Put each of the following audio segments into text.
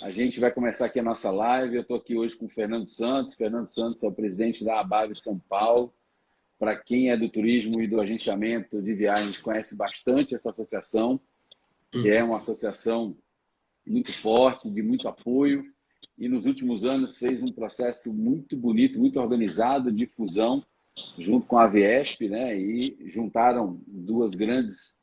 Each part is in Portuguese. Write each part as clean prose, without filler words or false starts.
A gente vai começar aqui a nossa live. Eu estou aqui hoje com o Fernando Santos. Fernando Santos é o presidente da ABAV São Paulo. Para quem é do turismo e do agenciamento de viagens, conhece bastante essa associação, que é uma associação muito forte, de muito apoio, e nos últimos anos fez um processo muito bonito, muito organizado de fusão, junto com a Viesp, né? E juntaram duas grandes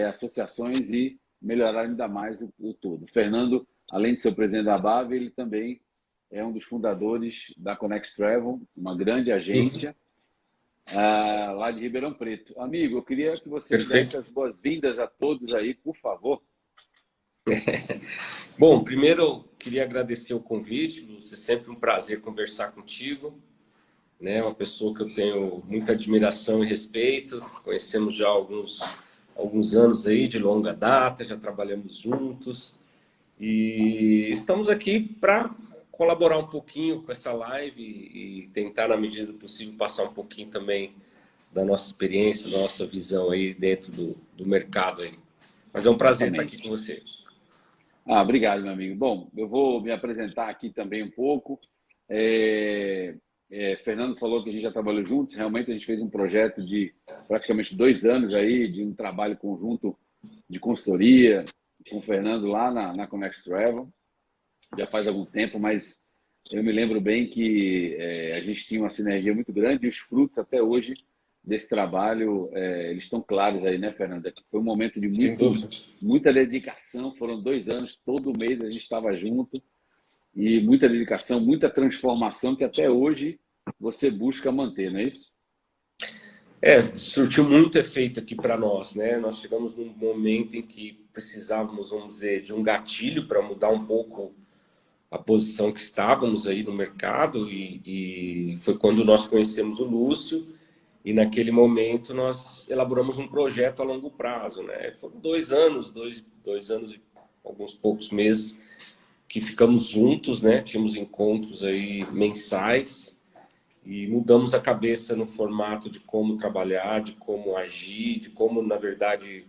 associações e melhoraram ainda mais o todo. O Fernando, além de ser o presidente da ABAV, ele também é um dos fundadores da Connex Travel, uma grande agência, lá de Ribeirão Preto. Amigo, eu queria que você me desse Perfeito. as boas-vindas a todos aí, por favor. Bom, primeiro eu queria agradecer o convite, Lúcio. É sempre um prazer conversar contigo, né? Uma pessoa que eu tenho muita admiração e respeito. Conhecemos já há alguns anos aí de longa data, já trabalhamos juntos e estamos aqui para colaborar um pouquinho com essa live e tentar, na medida do possível, passar um pouquinho também da nossa experiência, da nossa visão aí dentro do mercado aí. Mas é um prazer estar aqui com Exatamente. você. Obrigado, meu amigo. Bom, eu vou me apresentar aqui também um pouco. Fernando falou que a gente já trabalhou juntos. Realmente a gente fez um projeto de praticamente 2 anos aí, de um trabalho conjunto de consultoria com o Fernando lá na Connex Travel. Já faz algum tempo, mas eu me lembro bem que a gente tinha uma sinergia muito grande e os frutos até hoje desse trabalho, eles estão claros aí, né, Fernanda? Foi um momento de Sem dúvida. muita dedicação, foram 2 anos, todo mês a gente estava junto e muita dedicação, muita transformação que até hoje você busca manter, não é isso? Surtiu muito efeito aqui para nós, né? Nós chegamos num momento em que precisávamos, vamos dizer, de um gatilho para mudar um pouco a posição que estávamos aí no mercado e foi quando nós conhecemos o Lúcio e naquele momento nós elaboramos um projeto a longo prazo, né? Foram 2 anos, dois anos e alguns poucos meses que ficamos juntos, né? Tínhamos encontros aí mensais e mudamos a cabeça no formato de como trabalhar, de como agir, de como, na verdade,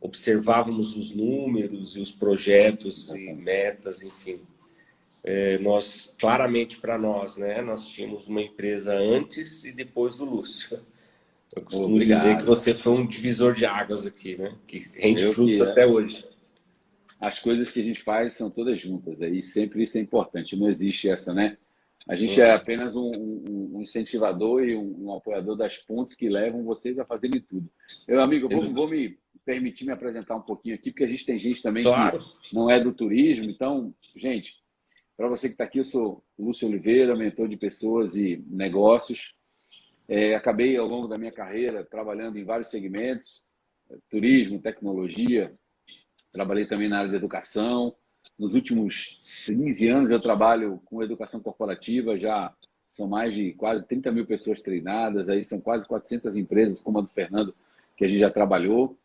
observávamos os números e os projetos e Exatamente. metas, enfim. Nós, claramente para nós, né, nós tínhamos uma empresa antes e depois do Lúcio. Eu costumo dizer que Obrigado. você foi um divisor de águas aqui, né, que rende Eu frutos que até hoje. as coisas que a gente faz são todas juntas, aí sempre isso é importante, não existe essa, né? A gente é Uhum. apenas um incentivador e um apoiador das pontes que levam vocês a fazerem tudo. Meu amigo, eu vou me permitir me apresentar um pouquinho aqui, porque a gente tem gente também que Claro. não é do turismo. Então, gente, para você que está aqui, eu sou Lúcio Oliveira, mentor de pessoas e negócios. Acabei, ao longo da minha carreira, trabalhando em vários segmentos, turismo, tecnologia, trabalhei também na área de educação. Nos últimos 15 anos eu trabalho com educação corporativa, já são mais de quase 30 mil pessoas treinadas, aí são quase 400 empresas, como a do Fernando, que a gente já trabalhou.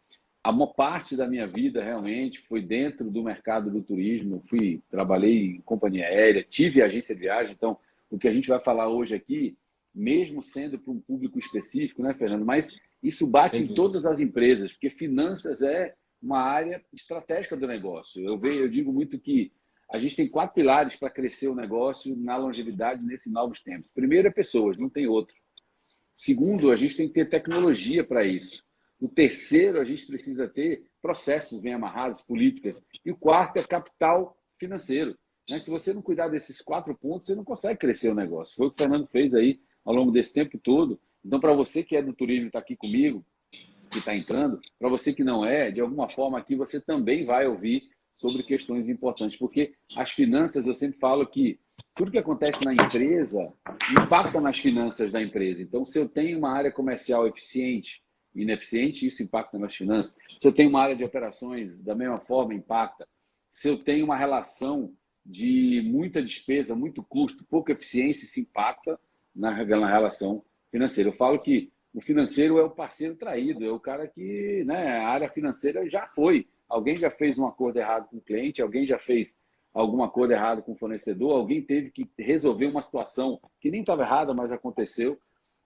A maior parte da minha vida realmente foi dentro do mercado do turismo. Trabalhei em companhia aérea, tive agência de viagem. Então, o que a gente vai falar hoje aqui, mesmo sendo para um público específico, né, Fernando? Mas isso bate Sem em dúvida. todas as empresas, porque finanças é uma área estratégica do negócio. Eu digo muito que a gente tem 4 pilares para crescer o negócio na longevidade nesses novos tempos. Primeiro é pessoas, não tem outro. Segundo, a gente tem que ter tecnologia para isso. O terceiro, a gente precisa ter processos bem amarrados, políticas. E o quarto é capital financeiro. Né? Se você não cuidar desses 4 pontos, você não consegue crescer o negócio. Foi o que o Fernando fez aí ao longo desse tempo todo. Então, para você que é do turismo e está aqui comigo, que está entrando, para você que não é, de alguma forma aqui você também vai ouvir sobre questões importantes, porque as finanças, eu sempre falo que tudo que acontece na empresa impacta nas finanças da empresa. Então, se eu tenho uma área comercial eficiente e ineficiente, isso impacta nas finanças. Se eu tenho uma área de operações, da mesma forma, impacta. Se eu tenho uma relação de muita despesa, muito custo, pouca eficiência, isso impacta na relação financeira. Eu falo que o financeiro é o parceiro traído, é o cara que, né, a área financeira já foi. Alguém já fez um acordo errado com o cliente, alguém já fez algum acordo errado com o fornecedor, alguém teve que resolver uma situação que nem estava errada, mas aconteceu,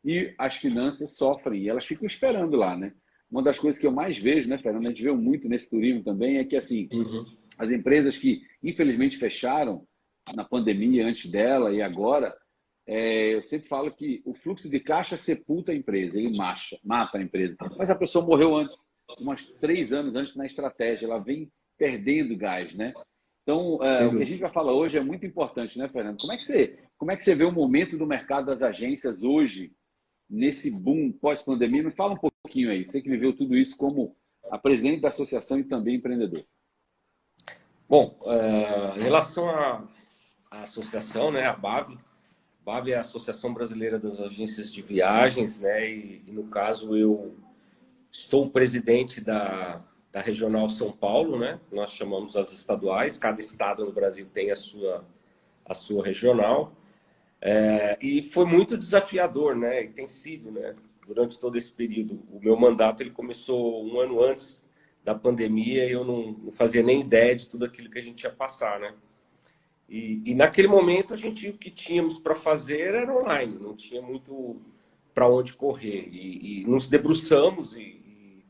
e as finanças sofrem, e elas ficam esperando lá, né? Uma das coisas que eu mais vejo, né, Fernando, a gente vê muito nesse turismo também, é que, assim, Uhum. As empresas que, infelizmente, fecharam na pandemia, antes dela e agora, eu sempre falo que o fluxo de caixa sepulta a empresa, ele mata a empresa. Mas a pessoa morreu antes, uns 3 anos antes na estratégia, ela vem perdendo gás, né? Então, o que a gente vai falar hoje é muito importante, né, Fernando? Como é que você vê o momento do mercado das agências hoje, nesse boom pós-pandemia? Me fala um pouquinho aí, você que viveu tudo isso como a presidente da associação e também empreendedor. Bom, em relação à associação, né, a BAV, BAV é a Associação Brasileira das Agências de Viagens, né, e no caso eu estou presidente da Regional São Paulo, né, nós chamamos as estaduais, cada estado no Brasil tem a sua regional, e foi muito desafiador, né, e tem sido, né, durante todo esse período. O meu mandato ele começou um ano antes da pandemia e eu não fazia nem ideia de tudo aquilo que a gente ia passar, né. E naquele momento o que tínhamos para fazer era online, não tinha muito para onde correr. E nos debruçamos e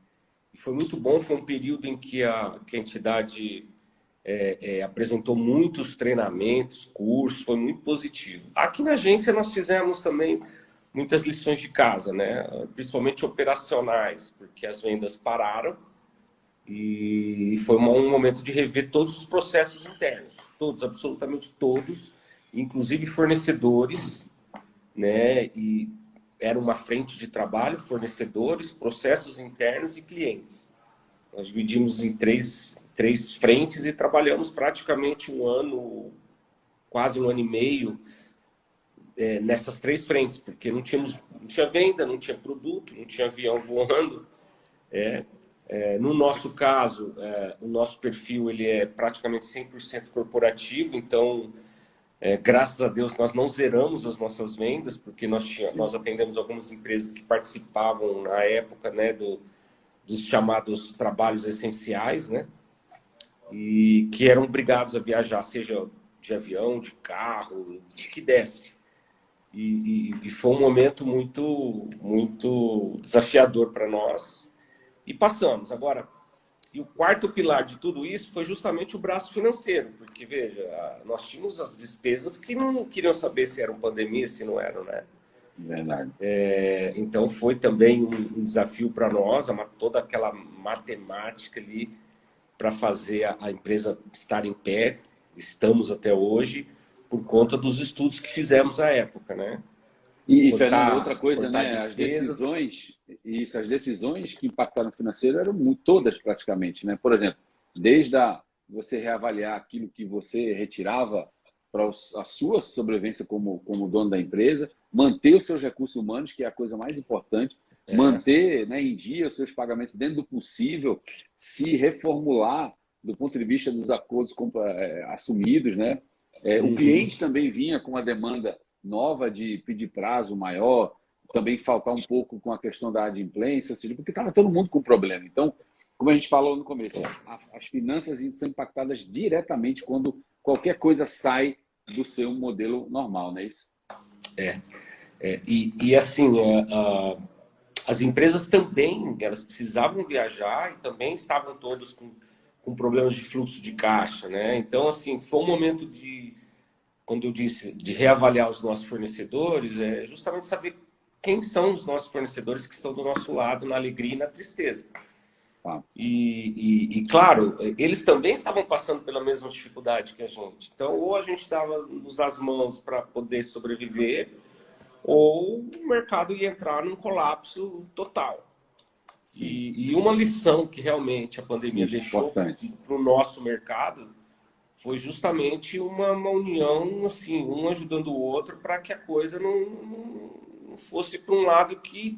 foi muito bom. Foi um período em que a entidade apresentou muitos treinamentos, cursos, foi muito positivo. Aqui na agência nós fizemos também muitas lições de casa, né? Principalmente operacionais, porque as vendas pararam. E foi um momento de rever todos os processos internos, todos, absolutamente todos, inclusive fornecedores, né? E era uma frente de trabalho, fornecedores, processos internos e clientes. Nós dividimos em três frentes e trabalhamos praticamente um ano, quase um ano e meio, nessas três frentes, porque não tinha venda, não tinha produto, não tinha avião voando. No nosso caso, o nosso perfil ele é praticamente 100% corporativo, então, graças a Deus, nós não zeramos as nossas vendas, porque nós atendemos algumas empresas que participavam na época, né, dos chamados trabalhos essenciais, né, e que eram obrigados a viajar, seja de avião, de carro, de que desse. E foi um momento muito, muito desafiador para nós. E passamos. Agora, e o quarto pilar de tudo isso foi justamente o braço financeiro, porque, veja, nós tínhamos as despesas que não queriam saber se eram pandemia, se não eram, né? Verdade. Então, foi também um desafio para nós, toda aquela matemática ali para fazer a empresa estar em pé. Estamos até hoje por conta dos estudos que fizemos à época, né? E Fernando, outra coisa, Cortar né? despesas. As decisões que impactaram o financeiro eram todas praticamente, né? Por exemplo, desde você reavaliar aquilo que você retirava para a sua sobrevivência como dono da empresa, manter os seus recursos humanos, que é a coisa mais importante, manter, né, em dia os seus pagamentos dentro do possível, se reformular do ponto de vista dos acordos assumidos, né? O cliente também vinha com uma demanda nova de pedir prazo maior, também faltar um pouco com a questão da adimplência, ou seja, porque estava todo mundo com problema. Então, como a gente falou no começo, as finanças são impactadas diretamente quando qualquer coisa sai do seu modelo normal, não é isso? E assim, as empresas também, elas precisavam viajar e também estavam todos com problemas de fluxo de caixa, né? Então, assim, foi um momento quando eu disse, de reavaliar os nossos fornecedores, é justamente saber quem são os nossos fornecedores que estão do nosso lado na alegria e na tristeza. E claro, eles também estavam passando pela mesma dificuldade que a gente. Então, ou a gente dava-nos as mãos para poder sobreviver, ou o mercado ia entrar num colapso total. E uma lição que realmente a pandemia deixou para o nosso mercado foi justamente uma união, assim, um ajudando o outro para que a coisa não fosse para um lado que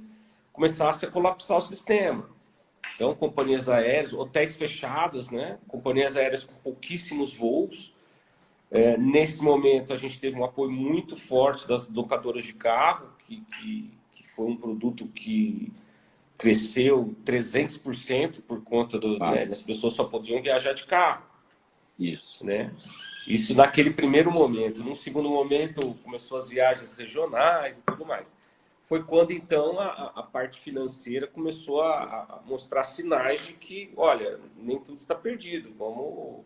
começasse a colapsar o sistema. Então, companhias aéreas, hotéis fechados, né? Companhias aéreas com pouquíssimos voos. Nesse momento, a gente teve um apoio muito forte das locadoras de carro, que foi um produto que cresceu 300% por conta né, das pessoas só podiam viajar de carro. Isso. Né? Isso naquele primeiro momento. Num segundo momento, começou as viagens regionais e tudo mais. Foi quando, então, a parte financeira começou a mostrar sinais de que, olha, nem tudo está perdido. Vamos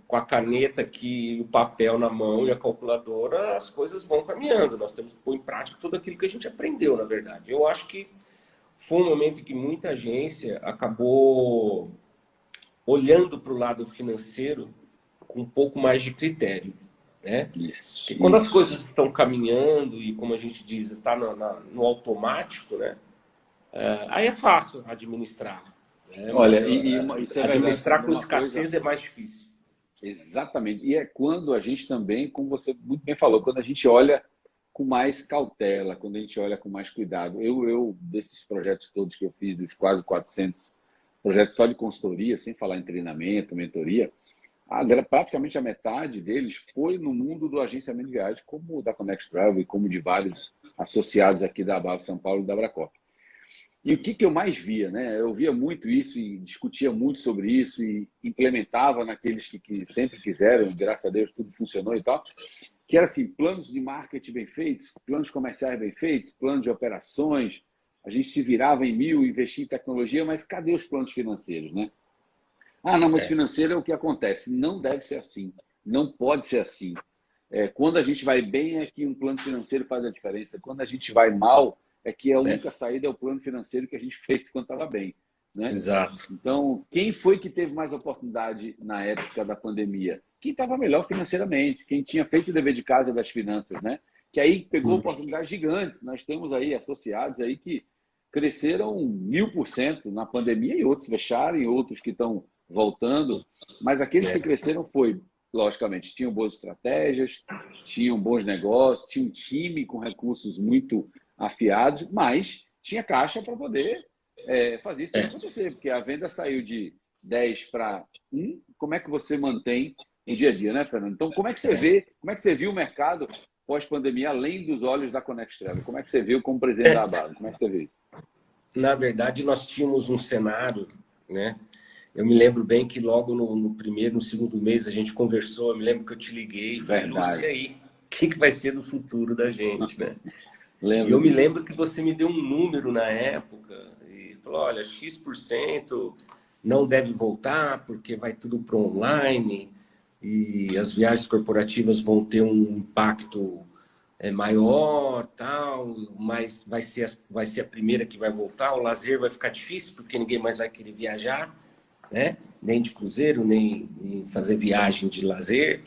com a caneta aqui, o papel na mão e a calculadora, as coisas vão caminhando. Nós temos que pôr em prática tudo aquilo que a gente aprendeu, na verdade. Eu acho que foi um momento em que muita agência acabou olhando para o lado financeiro com um pouco mais de critério, né? Isso, Porque quando as isso. coisas estão caminhando e, como a gente diz, está no automático, né? Aí é fácil administrar. Né? Olha, Mas, isso é verdade. administrar com Uma coisa, escassez é mais difícil. exatamente. E é quando a gente também, como você muito bem falou, quando a gente olha com mais cautela, quando a gente olha com mais cuidado. Desses projetos todos que eu fiz, dos quase 400 projetos só de consultoria, sem falar em treinamento, mentoria, praticamente a metade deles foi no mundo do agenciamento de viagem, como o da Connect Travel e como de vários associados aqui da Abave São Paulo e da Abracop. E o que eu mais via, né? Eu via muito isso e discutia muito sobre isso e implementava naqueles que sempre quiseram, graças a Deus tudo funcionou e tal, que era assim, planos de marketing bem feitos, planos comerciais bem feitos, planos de operações, a gente se virava em mil, investia em tecnologia, mas cadê os planos financeiros, né? Ah, não, mas financeiro é o que acontece. Não deve ser assim, não pode ser assim. Quando a gente vai bem é que um plano financeiro faz a diferença. Quando a gente vai mal, é que a única saída é o plano financeiro que a gente fez quando estava bem, né? Exato. Então, quem foi que teve mais oportunidade na época da pandemia? Quem estava melhor financeiramente, quem tinha feito o dever de casa das finanças, né? Que aí pegou oportunidades gigantes. Nós temos aí associados aí que cresceram 1000% na pandemia e outros fecharam, e outros que estão voltando. Mas aqueles que cresceram logicamente, tinham boas estratégias, tinham bons negócios, tinha um time com recursos muito afiados, mas tinha caixa para poder fazer isso acontecer, porque a venda saiu de 10 para 1, como é que você mantém no dia a dia, né, Fernando? Então, como é que você viu o mercado pós-pandemia, além dos olhos da Connect Travel? Como é que você viu como presidente da Abave? Como é que você viu isso? Na verdade, nós tínhamos um cenário, né? Eu me lembro bem que logo no primeiro, no segundo mês a gente conversou, eu me lembro que eu te liguei e falei, Lúcia, e aí? O que vai ser do futuro da gente, né? E eu me lembro que você me deu um número na época e falou, olha, X% não deve voltar porque vai tudo para online e as viagens corporativas vão ter um impacto maior, tal, mas vai ser a primeira que vai voltar, o lazer vai ficar difícil porque ninguém mais vai querer viajar, né? Nem de cruzeiro, nem fazer viagem de lazer.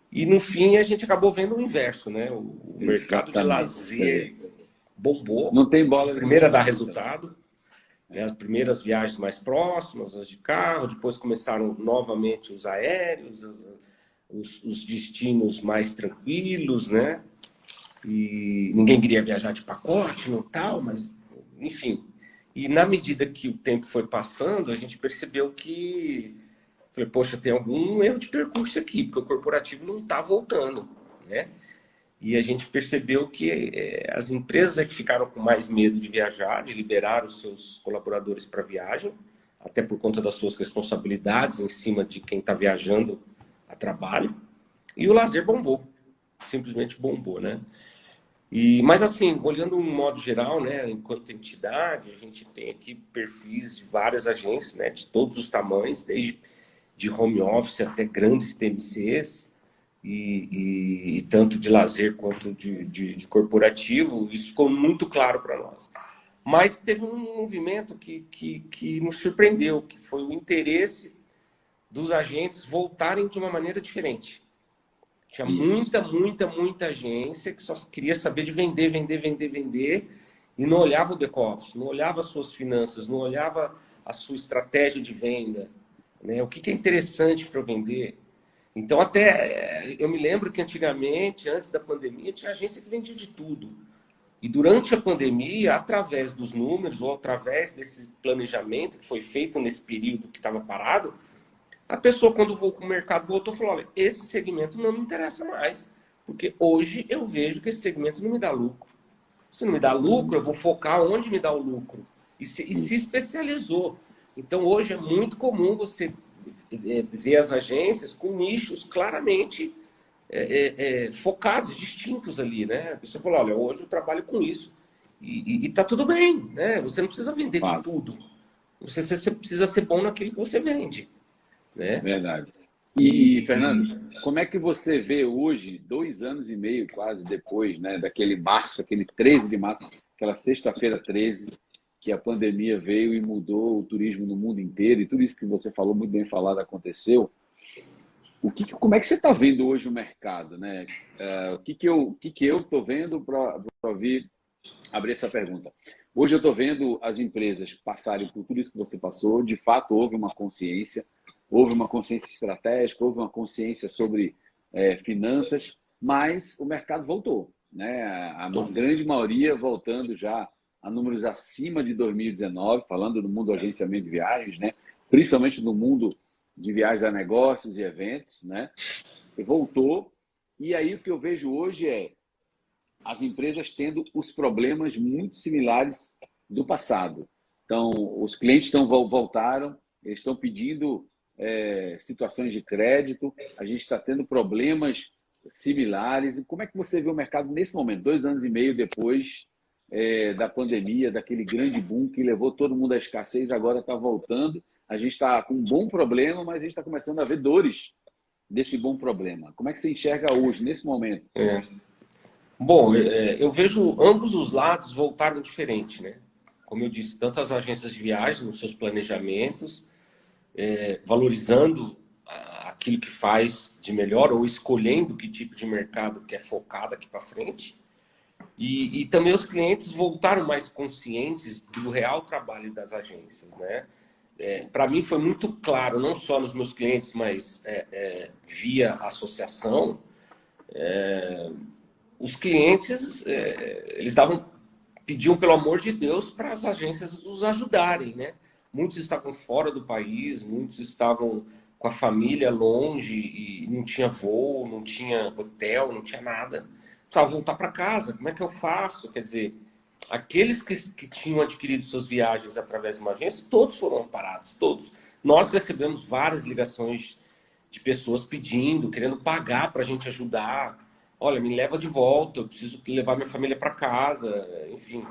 E no fim a gente acabou vendo o inverso, né? O mercado de lazer bombou. Não tem bola. Primeiro a dar resultado, né? As primeiras viagens mais próximas, as de carro, depois começaram novamente os aéreos, os destinos mais tranquilos, né? E ninguém queria viajar de pacote, não tal, mas enfim. E na medida que o tempo foi passando, a gente percebeu que... Falei, poxa, tem algum erro de percurso aqui, porque o corporativo não está voltando, né? E a gente percebeu que as empresas é que ficaram com mais medo de viajar, de liberar os seus colaboradores para viagem, até por conta das suas responsabilidades em cima de quem está viajando a trabalho. E o lazer bombou, simplesmente bombou, né? Mas assim, olhando um modo geral, né, enquanto entidade, a gente tem aqui perfis de várias agências, né, de todos os tamanhos, desde de home office até grandes TMCs, e tanto de lazer quanto de corporativo. Isso ficou muito claro para nós. Mas teve um movimento que nos surpreendeu, que foi o interesse dos agentes voltarem de uma maneira diferente. Tinha muita agência que só queria saber de vender, e não olhava o back-office, não olhava as suas finanças, não olhava a sua estratégia de venda, né? O que é interessante para vender. Então, até eu me lembro que antigamente, antes da pandemia, tinha agência que vendia de tudo. E durante a pandemia, através dos números ou através desse planejamento que foi feito nesse período que estava parado, a pessoa, quando o mercado voltou, falou, olha, esse segmento não me interessa mais, porque hoje eu vejo que esse segmento não me dá lucro. Se não me dá lucro, eu vou focar onde me dá o lucro. E se especializou. Então, hoje é muito comum você ver as agências com nichos claramente focados, distintos ali, né? A pessoa falou, olha, hoje eu trabalho com isso. E tá tudo bem, né? Você não precisa vender de tudo. Você precisa ser bom naquilo que você vende. Né? Verdade. Fernando, como é que você vê hoje, 2 anos e meio quase depois, né, daquele março, aquele 13 de março, aquela sexta-feira 13, que a pandemia veio e mudou o turismo no mundo inteiro, e tudo isso que você falou, muito bem falado, aconteceu. Como é que você está vendo hoje o mercado, né? O que que eu estou vendo para vir abrir essa pergunta? Hoje eu estou vendo as empresas passarem por tudo isso que você passou. De fato, houve uma consciência estratégica, houve uma consciência sobre finanças, mas o mercado voltou, né? A grande maioria voltando já a números acima de 2019, falando do mundo do agenciamento de viagens, né? Principalmente no mundo de viagens a negócios e eventos, né? E voltou. E aí o que eu vejo hoje é as empresas tendo os problemas muito similares do passado. Então, os clientes voltaram, eles estão pedindo situações de crédito, a gente está tendo problemas similares. E como é que você vê o mercado nesse momento, 2 anos e meio depois da pandemia, daquele grande boom que levou todo mundo à escassez, agora está voltando. A gente está com um bom problema, mas a gente está começando a ver dores desse bom problema. Como é que você enxerga hoje, nesse momento? Bom, eu vejo ambos os lados voltaram diferente, né? Como eu disse, tanto as agências de viagem nos seus planejamentos, valorizando aquilo que faz de melhor ou escolhendo que tipo de mercado que é focado aqui para frente. E também os clientes voltaram mais conscientes do real trabalho das agências, né? Para mim foi muito claro, não só nos meus clientes, mas via associação, os clientes eles pediam pelo amor de Deus para as agências os ajudarem, né? Muitos estavam fora do país, muitos estavam com a família longe e não tinha voo, não tinha hotel, não tinha nada. Precisava voltar para casa. Como é que eu faço? Quer dizer, aqueles que tinham adquirido suas viagens através de uma agência, todos foram amparados, todos. Nós recebemos várias ligações de pessoas pedindo, querendo pagar para a gente ajudar. Olha, me leva de volta, eu preciso levar minha família para casa, enfim.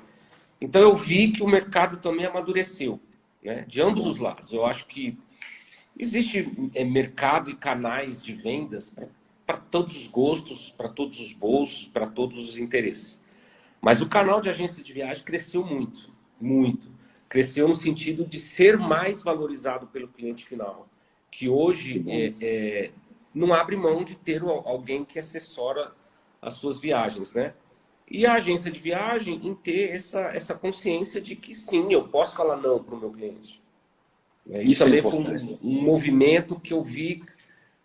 Então eu vi que o mercado também amadureceu, né? De ambos os lados. Eu acho que existe mercado e canais de vendas para todos os gostos, para todos os bolsos, para todos os interesses. Mas o canal de agência de viagem cresceu muito, muito. Cresceu no sentido de ser mais valorizado pelo cliente final, que hoje não abre mão de ter alguém que assessora as suas viagens, né? E a agência de viagem em ter essa consciência de que sim, eu posso falar não para o meu cliente. Isso também foi um movimento que eu vi.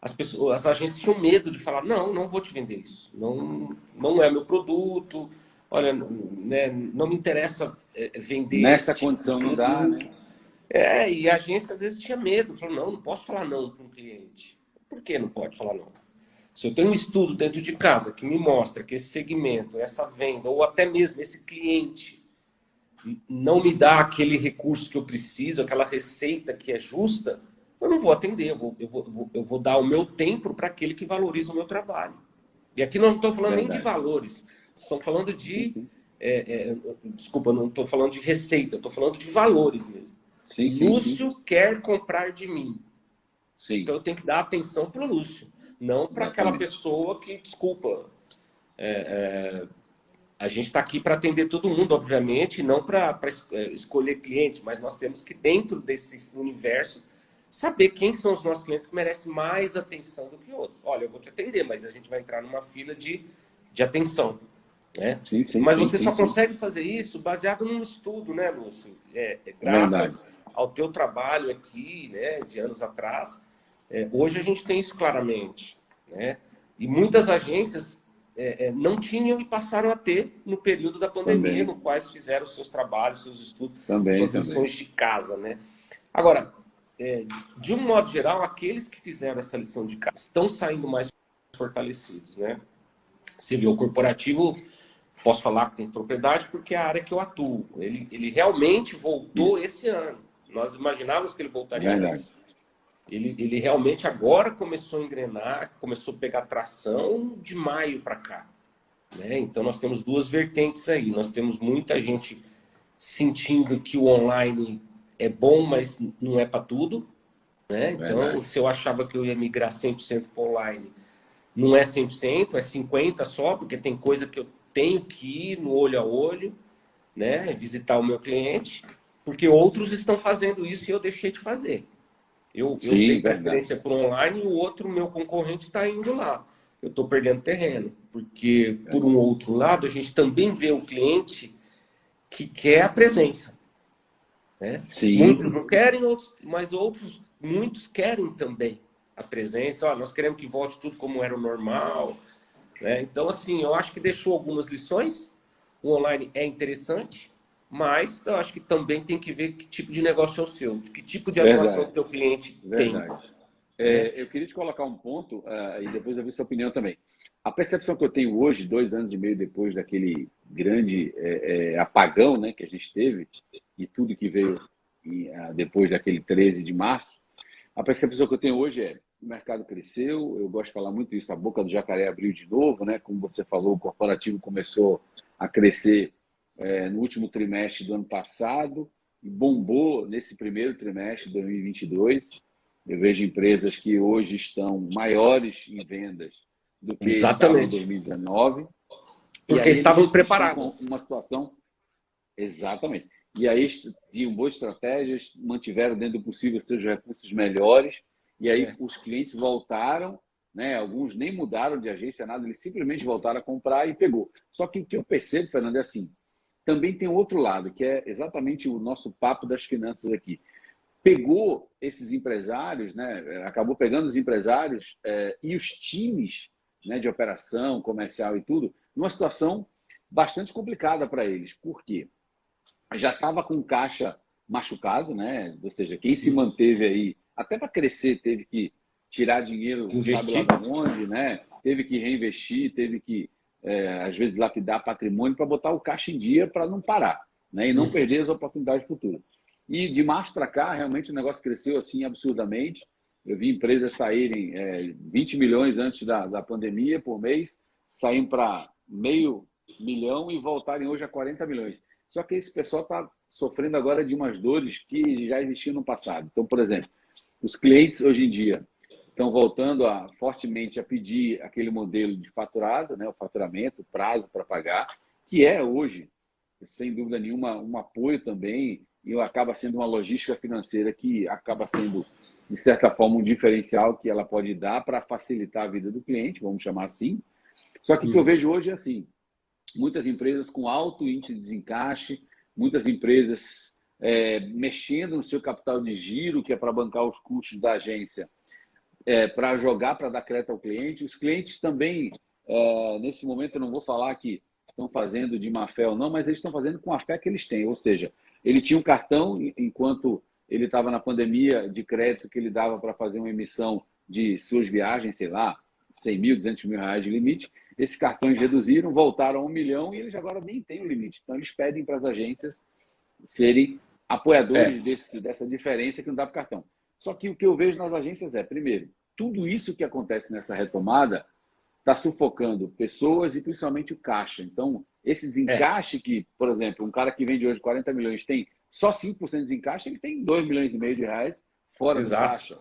As agências tinham medo de falar, não vou te vender isso. Não é meu produto. Olha, né, não me interessa vender Nessa esse tipo condição de não dá, né? produto. E a agência às vezes tinha medo. Falou, não posso falar não para um cliente. Por que não pode falar não? Se eu tenho um estudo dentro de casa que me mostra que esse segmento, essa venda, ou até mesmo esse cliente não me dá aquele recurso que eu preciso, aquela receita que é justa, eu não vou atender, eu vou dar o meu tempo para aquele que valoriza o meu trabalho. E aqui não estou falando nem de valores, estou falando de... desculpa, não estou falando de receita, estou falando de valores mesmo. Lúcio quer comprar de mim. Então eu tenho que dar atenção para o Lúcio, não para aquela pessoa que, desculpa... A gente está aqui para atender todo mundo, obviamente, não para escolher cliente, mas nós temos que, dentro desse universo, saber quem são os nossos clientes que merecem mais atenção do que outros. Olha, eu vou te atender, mas a gente vai entrar numa fila de atenção. Né? Mas você só consegue fazer isso baseado num estudo, né, Lúcio? Graças ao teu trabalho aqui, né, de anos atrás, hoje a gente tem isso claramente. Né? E muitas agências não tinham e passaram a ter no período da pandemia, no quais fizeram seus trabalhos, seus estudos, suas lições de casa, né? Agora, de um modo geral, aqueles que fizeram essa lição de casa estão saindo mais fortalecidos, né? Você vê, o corporativo, posso falar com propriedade porque é a área que eu atuo. Ele realmente voltou esse ano. Nós imaginávamos que ele voltaria antes. Ele realmente agora começou a engrenar, começou a pegar tração de maio para cá. Né? Então, nós temos duas vertentes aí. Nós temos muita gente sentindo que o online é bom, mas não é para tudo. né? Então, Verdade. se eu achava que eu ia migrar 100% para online, não é 100%, é 50% só, porque tem coisa que eu tenho que ir no olho a olho, né? Visitar o meu cliente, porque outros estão fazendo isso e eu deixei de fazer. Eu dei Sim, verdade. preferência para o online e o outro, meu concorrente, está indo lá. Eu estou perdendo terreno, porque, por um Verdade. outro lado, a gente também vê o cliente que quer a presença, né? Sim, Muitos não querem, mas outros, muitos querem também a presença. Ó, nós queremos que volte tudo como era o normal, né? Então, assim, eu acho que deixou algumas lições. O online é interessante, mas eu acho que também tem que ver que tipo de negócio é o seu, que tipo de atuação o verdade, teu cliente tem, verdade. né? Eu queria te colocar um ponto, e depois eu vi sua opinião também. A percepção que eu tenho hoje, 2 anos e meio depois daquele grande apagão, né, que a gente teve, e tudo que veio depois daquele 13 de março, a percepção que eu tenho hoje é: o mercado cresceu, eu gosto de falar muito isso, a boca do jacaré abriu de novo, né? Como você falou, o corporativo começou a crescer no último trimestre do ano passado e bombou nesse primeiro trimestre de 2022. Eu vejo empresas que hoje estão maiores em vendas do que estavam em Exatamente. 2019, e Porque aí estavam eles estão com preparadas. uma situação. Exatamente. E aí tinham boas estratégias, mantiveram dentro do possível seus recursos melhores, e aí É. os clientes voltaram, né? Alguns nem mudaram de agência, nada, eles simplesmente voltaram a comprar e pegou. Só que o que eu percebo, Fernando, é assim, também tem outro lado, que é exatamente o nosso papo das finanças aqui. Pegou esses empresários, né? Acabou pegando os empresários e os times, né, de operação, comercial e tudo, numa situação bastante complicada para eles. Por quê? Já estava com caixa machucado, né? Ou seja, quem se manteve aí, até para crescer, teve que tirar dinheiro, sabe lá Investir. de onde, né? Teve que reinvestir, teve que, às vezes, lapidar patrimônio para botar o caixa em dia para não parar, né? E não perder as oportunidades futuras. E de março para cá, realmente o negócio cresceu assim absurdamente. Eu vi empresas saírem 20 milhões antes da pandemia por mês, saíram para meio milhão e voltarem hoje a 40 milhões. Só que esse pessoal está sofrendo agora de umas dores que já existiam no passado. Então, por exemplo, os clientes hoje em dia estão voltando fortemente a pedir aquele modelo de faturado, né, o faturamento, o prazo para pagar, que é hoje, sem dúvida nenhuma, um apoio também, e acaba sendo uma logística financeira que acaba sendo, de certa forma, um diferencial que ela pode dar para facilitar a vida do cliente, vamos chamar assim. Só que o que eu vejo hoje é assim: muitas empresas com alto índice de desencaixe, muitas empresas mexendo no seu capital de giro, que é para bancar os custos da agência, para jogar, para dar crédito ao cliente. Os clientes também, nesse momento, eu não vou falar que estão fazendo de má fé ou não, mas eles estão fazendo com a fé que eles têm. Ou seja, ele tinha um cartão enquanto ele estava na pandemia de crédito que ele dava para fazer uma emissão de suas viagens, sei lá, 100 mil, 200 mil reais de limite. Esses cartões reduziram, voltaram a 1 milhão e eles agora nem têm o limite. Então, eles pedem para as agências serem É. apoiadores dessa diferença que não dá para o cartão. Só que o que eu vejo nas agências é, primeiro, tudo isso que acontece nessa retomada está sufocando pessoas e principalmente o caixa. Então, esse É. desencaixe que, por exemplo, um cara que vende hoje 40 milhões tem só 5% de desencaixe, ele tem 2 milhões e meio de reais fora do Exato. caixa.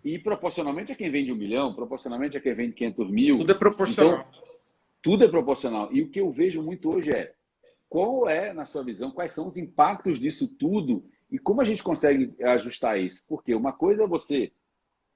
E proporcionalmente a quem vende 1 milhão, proporcionalmente a quem vende 500 mil. Tudo é Então, proporcional. tudo é proporcional. E o que eu vejo muito hoje é: qual é, na sua visão, quais são os impactos disso tudo e como a gente consegue ajustar isso? Porque uma coisa é você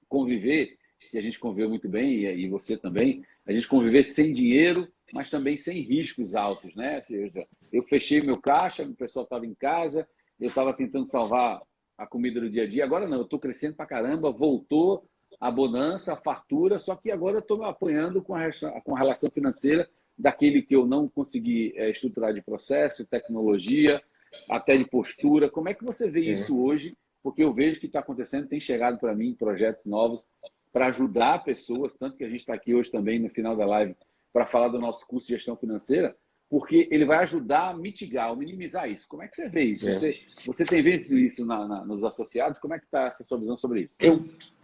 conviver, e a gente conviveu muito bem, e você também, a gente conviver sem dinheiro, mas também sem riscos altos, né? Ou seja, eu fechei meu caixa, o pessoal estava em casa, eu estava tentando salvar a comida do dia a dia. Agora não, eu estou crescendo para caramba, voltou a bonança, a fartura, só que agora eu estou me apoiando com a relação financeira daquele que eu não consegui estruturar de processo, tecnologia, até de postura. Como é que você vê É. isso hoje? Porque eu vejo que está acontecendo, tem chegado para mim projetos novos para ajudar pessoas, tanto que a gente está aqui hoje também no final da live para falar do nosso curso de gestão financeira, porque ele vai ajudar a mitigar, a minimizar isso. Como é que você vê isso? É. Você tem visto isso nos associados? Como é que está essa sua visão sobre isso?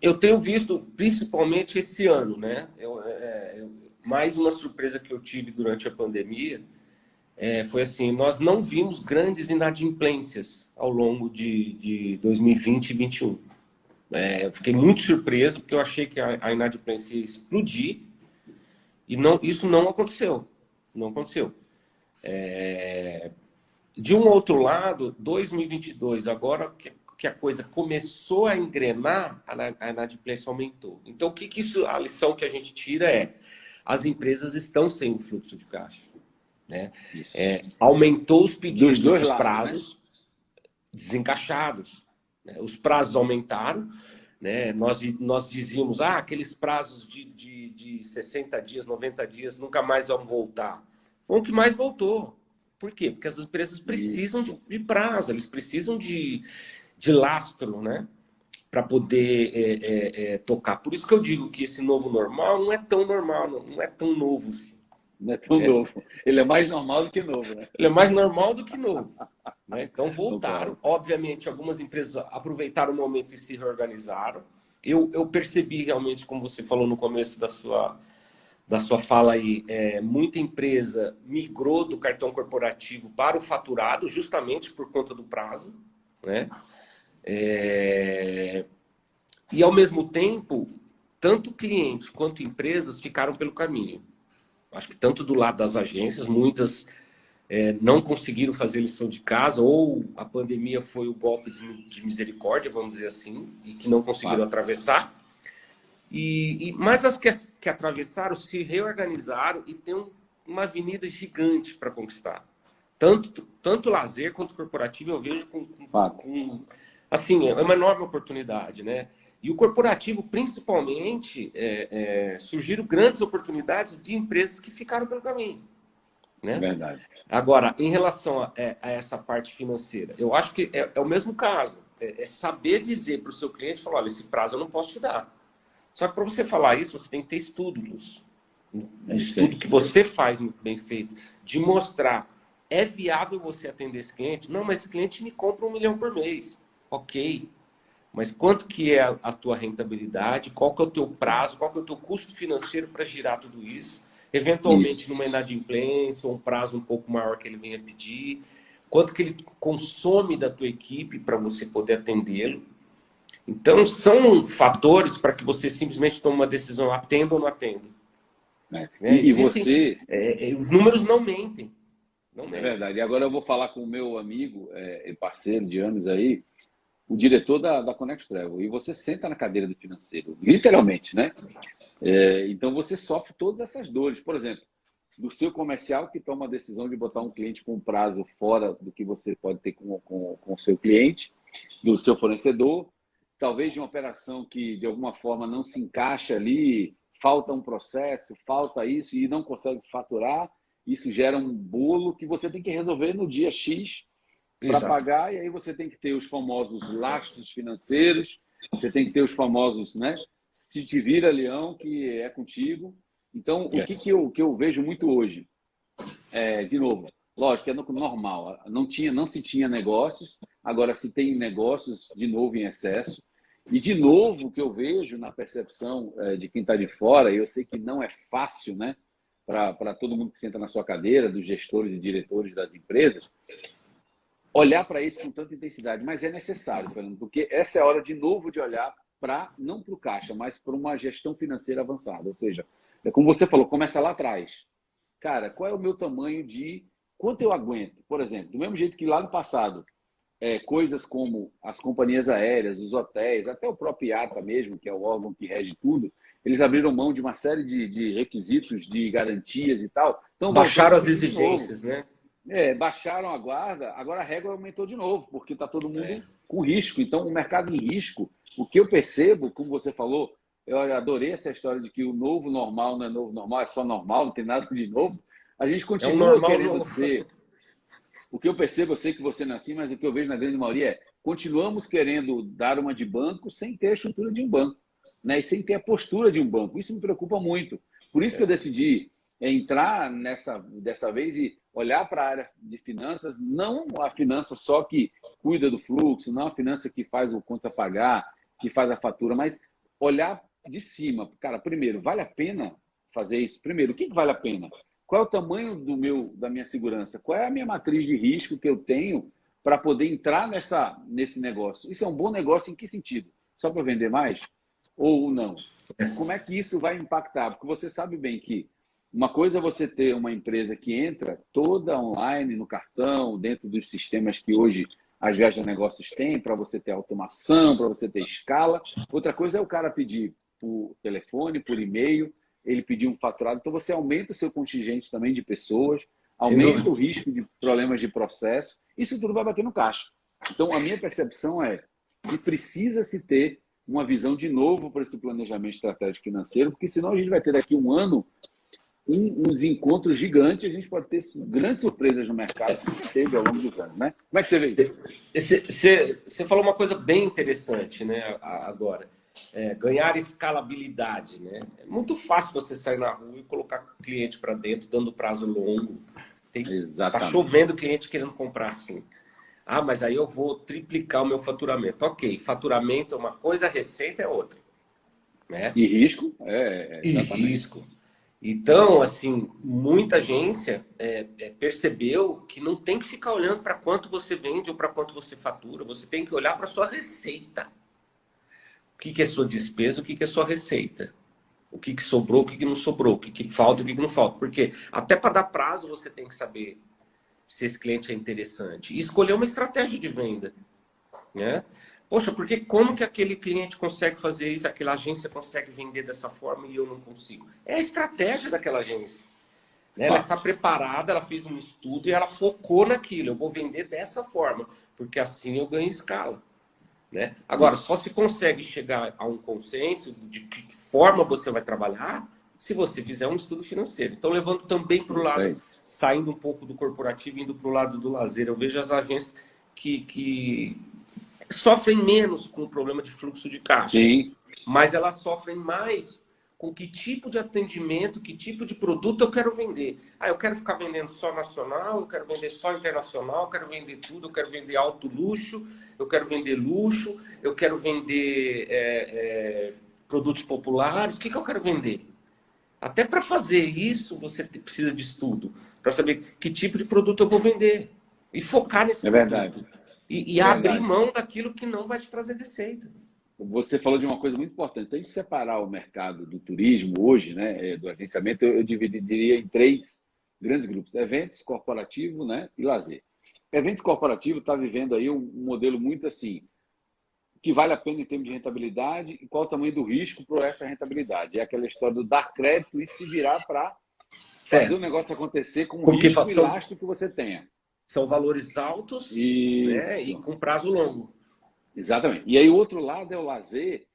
Eu tenho visto, principalmente esse ano, né? Mais uma surpresa que eu tive durante a pandemia foi assim: nós não vimos grandes inadimplências ao longo de 2020 e 2021. Eu fiquei muito surpreso, porque eu achei que a inadimplência ia explodir, e não, isso não aconteceu. Não aconteceu. De um outro lado, 2022, agora que a coisa começou a engrenar, a inadimplência aumentou. Então, a lição que a gente tira é: as empresas estão sem o fluxo de caixa, né? Aumentou os pedidos Dos dois de lados, prazos, né? Desencaixados, né? Os prazos aumentaram, né? Nós dizíamos, aqueles prazos de 60 dias, 90 dias, nunca mais vão voltar. Foi o que mais voltou. Por quê? Porque as empresas precisam de prazo, eles precisam de lastro, né? Para poder tocar. Por isso que eu digo que esse novo normal não é tão normal, não é tão novo assim. Não é tão novo. Ele é mais normal do que novo, né? Ele é mais normal do que novo. Né? Então voltaram. Concordo. Obviamente, algumas empresas aproveitaram o momento e se reorganizaram. Eu percebi realmente, como você falou no começo da sua fala aí, muita empresa migrou do cartão corporativo para o faturado, justamente por conta do prazo, né? E ao mesmo tempo, tanto clientes quanto empresas ficaram pelo caminho. Acho que tanto do lado das agências, muitas não conseguiram fazer lição de casa, ou a pandemia foi o golpe de misericórdia, vamos dizer assim, e que não conseguiram atravessar. Mas as que atravessaram se reorganizaram e tem uma avenida gigante para conquistar. Tanto lazer quanto corporativo eu vejo assim, é uma enorme oportunidade, né? E o corporativo, principalmente, surgiram grandes oportunidades de empresas que ficaram pelo caminho. Né? Verdade. Agora, em relação a essa parte financeira, eu acho que é o mesmo caso. É saber dizer para o seu cliente, falar, olha, esse prazo eu não posso te dar. Só que para você falar isso, você tem que ter estudo, Lúcio. Um estudo que você faz bem feito, de mostrar, é viável você atender esse cliente? Não, mas esse cliente me compra 1 milhão por mês. Ok. Mas quanto que é a tua rentabilidade? Qual que é o teu prazo? Qual que é o teu custo financeiro para girar tudo isso? Eventualmente, numa inadimplência, ou um prazo um pouco maior que ele venha pedir. Quanto que ele consome da tua equipe para você poder atendê-lo? Então, são fatores para que você simplesmente tome uma decisão, atenda ou não atenda. E você... os números não mentem. Não mentem. É verdade. E agora eu vou falar com o meu amigo e parceiro de anos aí, o diretor da Connex Travel. E você senta na cadeira do financeiro, literalmente, né? Então você sofre todas essas dores. Por exemplo, do seu comercial que toma a decisão de botar um cliente com um prazo fora do que você pode ter com o seu cliente, do seu fornecedor, talvez de uma operação que de alguma forma não se encaixa ali, falta um processo, falta isso e não consegue faturar. Isso gera um bolo que você tem que resolver no dia X para pagar, e aí você tem que ter os famosos lastros financeiros, você tem que ter os famosos, né? Se te vira, leão, que é contigo. Então, o que eu vejo muito hoje, de novo, lógico, é normal, não se tinha negócios, agora se tem negócios de novo em excesso. E, de novo, o que eu vejo na percepção de quem está de fora, e eu sei que não é fácil, né? Para todo mundo que senta na sua cadeira, dos gestores e diretores das empresas, olhar para isso com tanta intensidade, mas é necessário, Fernando, porque essa é a hora de novo de olhar não para o caixa, mas para uma gestão financeira avançada. Ou seja, como você falou, começa lá atrás. Cara, qual é o meu tamanho de quanto eu aguento? Por exemplo, do mesmo jeito que lá no passado, coisas como as companhias aéreas, os hotéis, até o próprio IATA mesmo, que é o órgão que rege tudo, eles abriram mão de uma série de requisitos, de garantias e tal. Então, baixaram as exigências, né? Baixaram a guarda, agora a régua aumentou de novo, porque está todo mundo com risco. Então, o mercado em risco, o que eu percebo, como você falou, eu adorei essa história de que o novo normal não é novo normal, é só normal, não tem nada de novo. A gente continua querendo ser. O que eu percebo, eu sei que você não é assim, mas o que eu vejo na grande maioria continuamos querendo dar uma de banco sem ter a estrutura de um banco, né? E sem ter a postura de um banco. Isso me preocupa muito. Por isso que eu decidi entrar dessa vez e olhar para a área de finanças, não a finança só que cuida do fluxo, não a finança que faz o conta pagar, que faz a fatura, mas olhar de cima. Cara, primeiro, vale a pena fazer isso? Primeiro, o que vale a pena? Qual é o tamanho da minha segurança? Qual é a minha matriz de risco que eu tenho para poder entrar nesse negócio? Isso é um bom negócio em que sentido? só para vender mais? Ou não? Como é que isso vai impactar? Porque você sabe bem que uma coisa é você ter uma empresa que entra toda online, no cartão, dentro dos sistemas que hoje as viagens de negócios têm, para você ter automação, para você ter escala. Outra coisa é o cara pedir por telefone, por e-mail, ele pedir um faturado. Então, você aumenta o seu contingente também de pessoas, aumenta o risco de problemas de processo. Isso tudo vai bater no caixa. Então, a minha percepção é que precisa-se ter uma visão de novo para esse planejamento estratégico financeiro, porque senão a gente vai ter daqui a um ano uns encontros gigantes, a gente pode ter grandes surpresas no mercado, que teve ao longo dos anos, né? Como é que você vê isso? Você falou uma coisa bem interessante, né, agora. Ganhar escalabilidade, né? É muito fácil você sair na rua e colocar cliente para dentro, dando prazo longo. Tá chovendo cliente querendo comprar assim. Ah, mas aí eu vou triplicar o meu faturamento. Ok, faturamento é uma coisa, receita é outra. Né? E risco? E risco. Então, assim, muita agência percebeu que não tem que ficar olhando para quanto você vende ou para quanto você fatura. Você tem que olhar para sua receita. O que é sua despesa, o que é sua receita. O que sobrou, o que não sobrou, o que falta, o que não falta. Porque até para dar prazo você tem que saber se esse cliente é interessante. E escolher uma estratégia de venda. Né? Poxa, porque como que aquele cliente consegue fazer isso, aquela agência consegue vender dessa forma e eu não consigo? É a estratégia daquela agência. Né? Ela está preparada, ela fez um estudo e ela focou naquilo. Eu vou vender dessa forma, porque assim eu ganho escala. Né? Agora, só se consegue chegar a um consenso de que forma você vai trabalhar se você fizer um estudo financeiro. Então, levando também para o lado, saindo um pouco do corporativo, indo para o lado do lazer. Eu vejo as agências que sofrem menos com o problema de fluxo de caixa. Sim. Mas elas sofrem mais com que tipo de atendimento, que tipo de produto eu quero vender. Ah, eu quero ficar vendendo só nacional, eu quero vender só internacional, eu quero vender tudo, eu quero vender alto luxo, eu quero vender luxo, eu quero vender produtos populares. O que eu quero vender? Até para fazer isso, você precisa de estudo, para saber que tipo de produto eu vou vender. E focar nesse produto. Verdade. E abrir mão daquilo que não vai te trazer receita. Você falou de uma coisa muito importante. Se a gente separar o mercado do turismo hoje, né, do agenciamento, eu dividiria em 3 grandes grupos: eventos, corporativo, né, e lazer. Eventos corporativo está vivendo aí um modelo muito assim, que vale a pena em termos de rentabilidade e qual o tamanho do risco por essa rentabilidade. É aquela história do dar crédito e se virar para fazer o negócio acontecer com o risco e lastro que você tenha. São valores altos, né, e com prazo longo. Exatamente. E aí o outro lado é o lazer,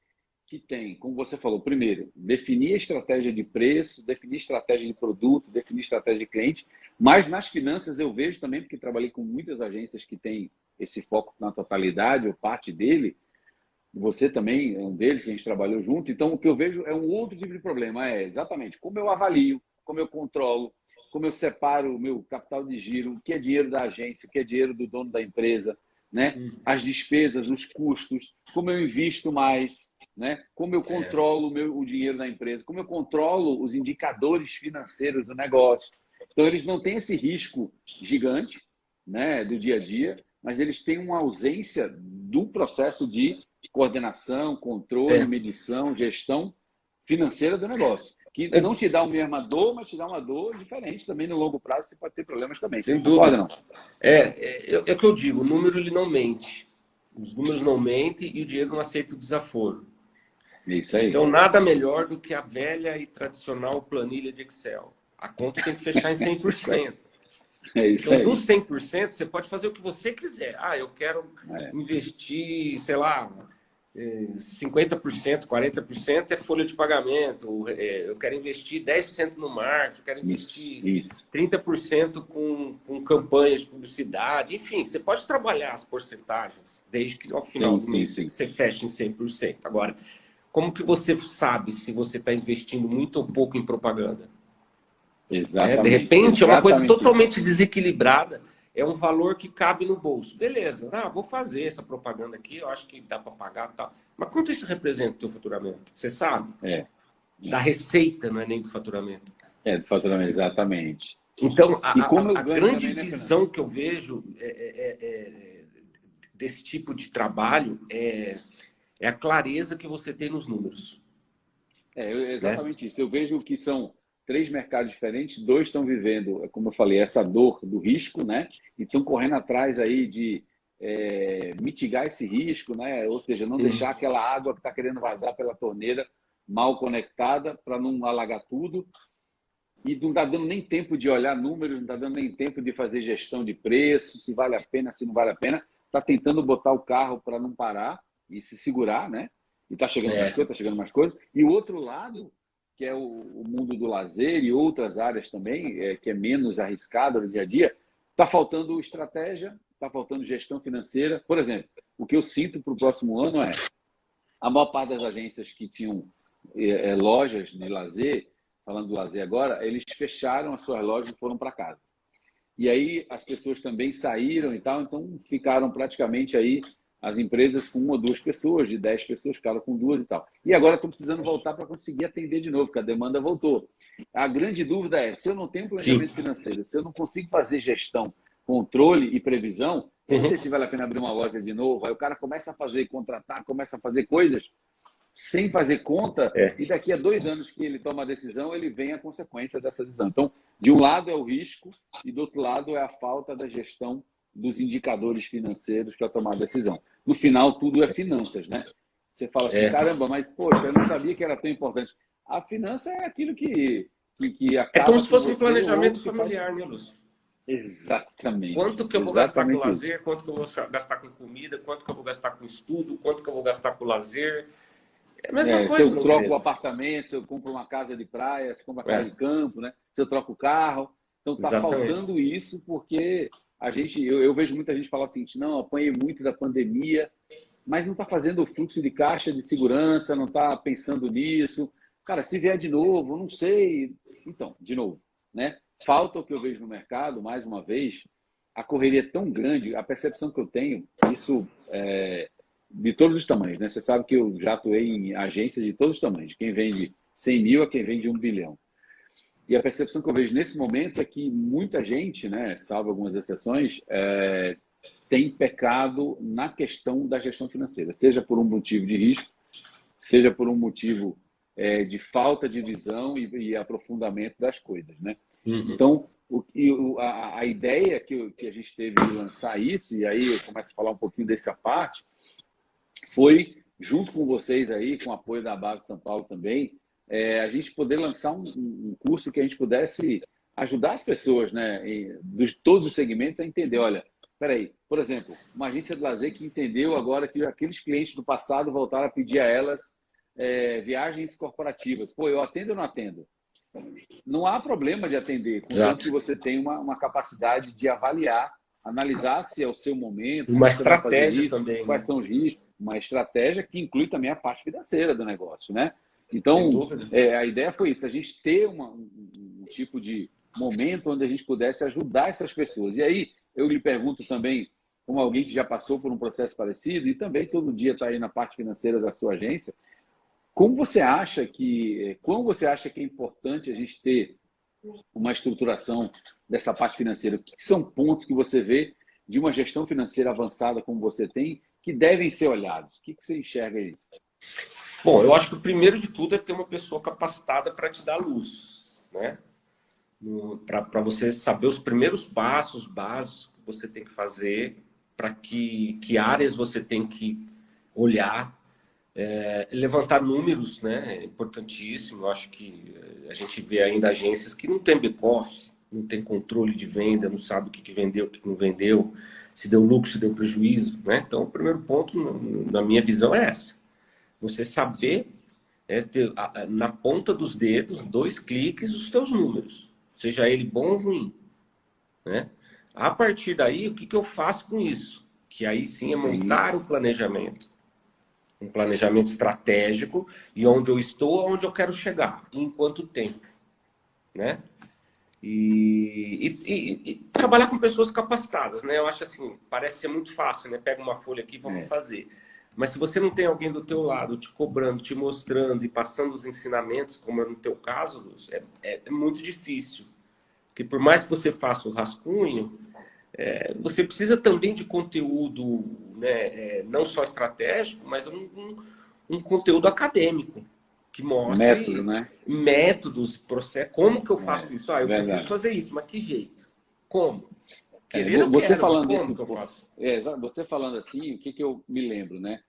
que tem, como você falou, primeiro, definir a estratégia de preço, definir estratégia de produto, definir estratégia de cliente, mas nas finanças eu vejo também, porque trabalhei com muitas agências que têm esse foco na totalidade ou parte dele, você também é um deles, que a gente trabalhou junto, então o que eu vejo é um outro tipo de problema, é exatamente como eu avalio, como eu controlo, como eu separo o meu capital de giro, o que é dinheiro da agência, o que é dinheiro do dono da empresa, né? As despesas, os custos, como eu invisto mais, né? Como eu controlo o dinheiro da empresa, como eu controlo os indicadores financeiros do negócio. Então, eles não têm esse risco gigante, né, do dia a dia, mas eles têm uma ausência do processo de coordenação, controle, medição, gestão financeira do negócio. Que não te dá a mesma dor, mas te dá uma dor diferente também no longo prazo. Você pode ter problemas também. Sem dúvida. Não? É o que eu digo, o número ele não mente. Os números não mentem e o dinheiro não aceita o desaforo. Isso aí. Então, nada melhor do que a velha e tradicional planilha de Excel. A conta tem que fechar em 100%. É isso então, aí. dos 100%, você pode fazer o que você quiser. Ah, eu quero investir, sei lá, 50%, 40% é folha de pagamento. Eu quero investir 10% no marketing, eu quero investir 30% com campanhas de publicidade. Enfim, você pode trabalhar as porcentagens, desde que ao final do mês você feche em 100%. Agora, como que você sabe se você está investindo muito ou pouco em propaganda? Exatamente. De repente, é uma coisa totalmente desequilibrada. É um valor que cabe no bolso. Beleza, vou fazer essa propaganda aqui, eu acho que dá para pagar e tal. Mas quanto isso representa o teu faturamento? Você sabe? Da receita, não é nem do faturamento. Do faturamento, exatamente. Então, a grande visão que eu vejo desse tipo de trabalho é é a clareza que você tem nos números. Né? Exatamente isso. Eu vejo que são três mercados diferentes, dois estão vivendo, como eu falei, essa dor do risco, né? E estão correndo atrás aí de mitigar esse risco, né? Ou seja, não deixar aquela água que está querendo vazar pela torneira mal conectada para não alagar tudo. E não está dando nem tempo de olhar números, não está dando nem tempo de fazer gestão de preço, se vale a pena, se não vale a pena. Está tentando botar o carro para não parar e se segurar, né? E está chegando mais coisa, está chegando mais coisa. E o outro lado, que é o mundo do lazer e outras áreas também, que é menos arriscado no dia a dia, está faltando estratégia, está faltando gestão financeira. Por exemplo, o que eu sinto para o próximo ano é a maior parte das agências que tinham lojas de lazer, falando do lazer agora, eles fecharam as suas lojas e foram para casa. E aí as pessoas também saíram e tal, então ficaram praticamente aí as empresas com 1 ou 2 pessoas, de 10 pessoas ficaram com 2 e tal. E agora estão precisando voltar para conseguir atender de novo, porque a demanda voltou. A grande dúvida é, se eu não tenho planejamento financeiro, se eu não consigo fazer gestão, controle e previsão, eu não sei se vale a pena abrir uma loja de novo. Aí o cara começa a fazer, contratar, começa a fazer coisas sem fazer conta, e daqui a 2 anos que ele toma a decisão, ele vem a consequência dessa decisão. Então, de um lado é o risco e do outro lado é a falta da gestão dos indicadores financeiros para tomar a decisão. No final, tudo é finanças, né? Você fala assim, caramba, mas, poxa, eu não sabia que era tão importante. A finança é aquilo que acaba... É como se fosse um planejamento familiar, né, Lúcio? Exatamente. Quanto que eu vou gastar com lazer, quanto que eu vou gastar com comida, quanto que eu vou gastar com estudo, quanto que eu vou gastar com lazer. É a mesma coisa. Se eu troco o apartamento, se eu compro uma casa de praia, se eu compro uma casa de campo, né? Se eu troco o carro. Então está faltando isso porque eu vejo muita gente falar assim, não, apanhei muito da pandemia, mas não está fazendo o fluxo de caixa de segurança, não está pensando nisso. Cara, se vier de novo, não sei. Então, de novo, né? Falta o que eu vejo no mercado, mais uma vez, a correria é tão grande, a percepção que eu tenho, isso de todos os tamanhos, né? Você sabe que eu já atuei em agências de todos os tamanhos, quem vende 100 mil a quem vende 1 bilhão. E a percepção que eu vejo nesse momento é que muita gente, né, salvo algumas exceções, tem pecado na questão da gestão financeira, seja por um motivo de risco, seja por um motivo de falta de visão e aprofundamento das coisas, né? Então, a ideia que a gente teve de lançar isso, e aí eu começo a falar um pouquinho dessa parte, foi, junto com vocês aí, com o apoio da ABAV de São Paulo também, a gente poder lançar um curso que a gente pudesse ajudar as pessoas, né, de todos os segmentos a entender, olha, peraí, por exemplo, uma agência de lazer que entendeu agora que aqueles clientes do passado voltaram a pedir a elas viagens corporativas. Pô, eu atendo ou não atendo? Não há problema de atender, contanto que você tem uma capacidade de avaliar, analisar se é o seu momento, uma estratégia também, quais são os riscos, uma estratégia que inclui também a parte financeira do negócio, né? Então, a ideia foi isso, a gente ter um tipo de momento onde a gente pudesse ajudar essas pessoas. E aí, eu lhe pergunto também, como alguém que já passou por um processo parecido e também todo dia está aí na parte financeira da sua agência, quando você acha que é importante a gente ter uma estruturação dessa parte financeira? O que são pontos que você vê de uma gestão financeira avançada como você tem que devem ser olhados? O que você enxerga aí? Bom, eu acho que o primeiro de tudo é ter uma pessoa capacitada para te dar luz, né? Para você saber os primeiros passos básicos que você tem que fazer, para que áreas você tem que olhar, levantar números, né? É importantíssimo. Eu acho que a gente vê ainda agências que não tem back-office, não tem controle de venda, não sabe o que vendeu, o que não vendeu, se deu lucro, se deu prejuízo, né? Então, o primeiro ponto, na minha visão, é essa. Você saber ter na ponta dos dedos, 2 cliques, os teus números, seja ele bom ou ruim, né? A partir daí, o que eu faço com isso? Que aí sim é montar o planejamento. Um planejamento estratégico e onde eu estou, onde eu quero chegar, em quanto tempo, né? E trabalhar com pessoas capacitadas, né? Eu acho assim, parece ser muito fácil, né? Pega uma folha aqui e vamos fazer. Mas se você não tem alguém do teu lado te cobrando, te mostrando e passando os ensinamentos, como é no teu caso, Luz, é muito difícil. Porque por mais que você faça o rascunho, você precisa também de conteúdo né, não só estratégico, mas um conteúdo acadêmico que mostre Método, né? métodos, processo, como que eu faço isso? Eu preciso Verdade. fazer isso, mas que jeito? Como? Querer eu Você quero, mas falando como desse, que eu faço? você falando assim, o que que eu me lembro, né?